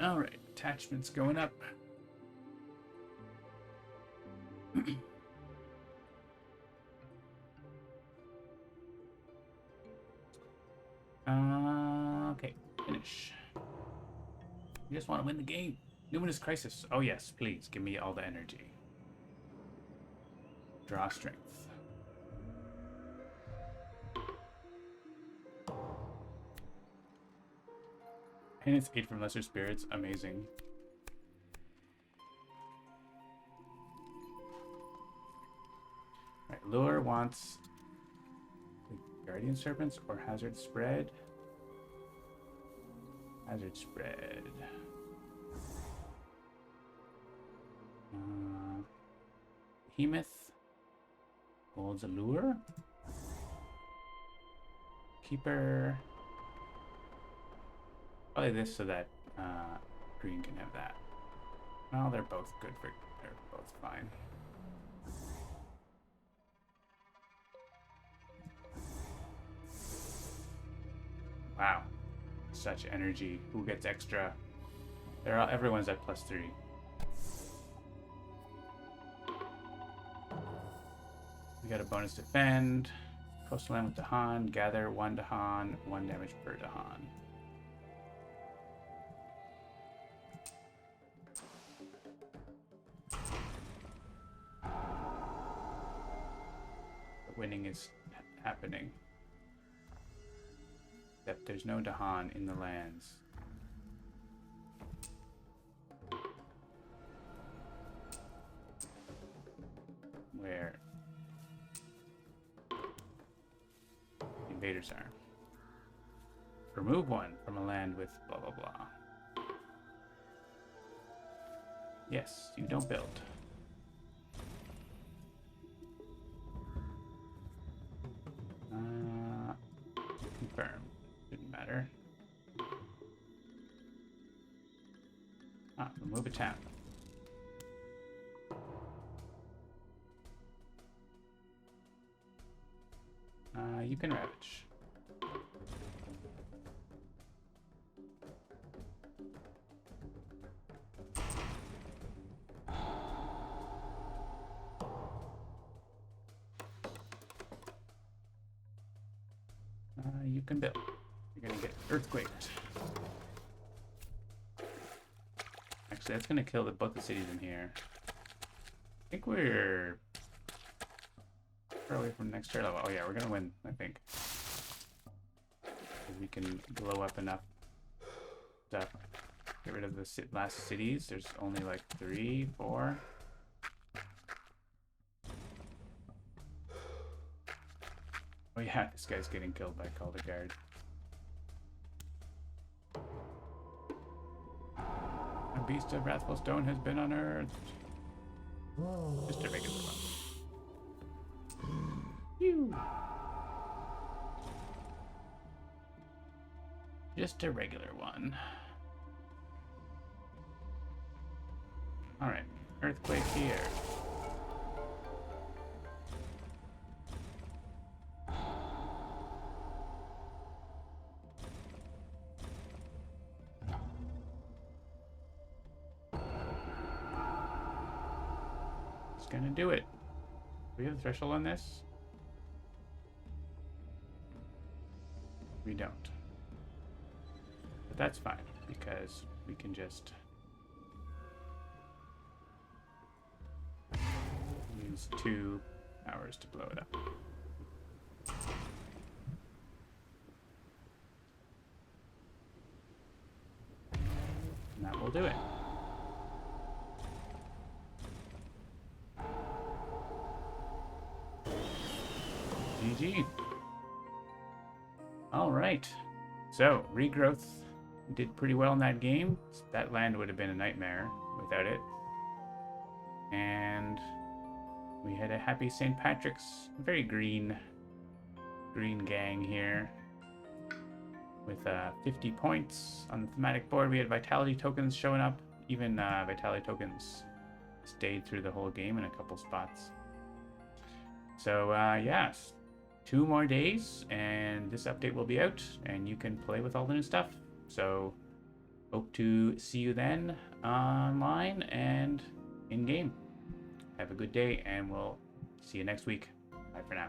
All right, attachments going up. Okay, finish. You just want to win the game. Numinous Crisis. Oh yes, please give me all the energy. Draw strength. And it's 8 from Lesser Spirits. Amazing. Lure wants the Guardian Serpents or Hazard Spread. Hazard Spread. Behemoth holds a lure. Keeper. Probably this so that green can have that. Well, they're both good for. They're both fine. Wow, such energy. Who gets extra? Everyone's at +3. We got a bonus defend. Coastal land with Dahan. Gather 1 Dahan. 1 damage per Dahan. The winning is happening. Except there's no Dahan in the lands. Where the invaders are. Remove 1 from a land with blah blah blah. Yes, you don't build. Confirm. Didn't matter. Remove a town. You can ravage. You can build. You're gonna get earthquaked. Actually, that's gonna kill both the cities in here. I think we're far away from the next tier level. Oh yeah, we're gonna win, I think. We can blow up enough stuff. Get rid of the last cities. There's only like 3, 4. Oh yeah, this guy's getting killed by Calder Guard. A beast of wrathful stone has been unearthed. Just a regular one. Phew. Just a regular one. Alright, earthquake here. Gonna do it. Do we have a threshold on this? We don't. But that's fine, because we can just use 2 hours to blow it up. And that will do it. GG. All right. So, regrowth did pretty well in that game. That land would have been a nightmare without it. And we had a happy St. Patrick's, very green gang here. With 50 points on the thematic board. We had vitality tokens showing up. Even vitality tokens stayed through the whole game in a couple spots. So, yes. 2 more days, and this update will be out, and you can play with all the new stuff. So, hope to see you then online and in-game. Have a good day, and we'll see you next week. Bye for now.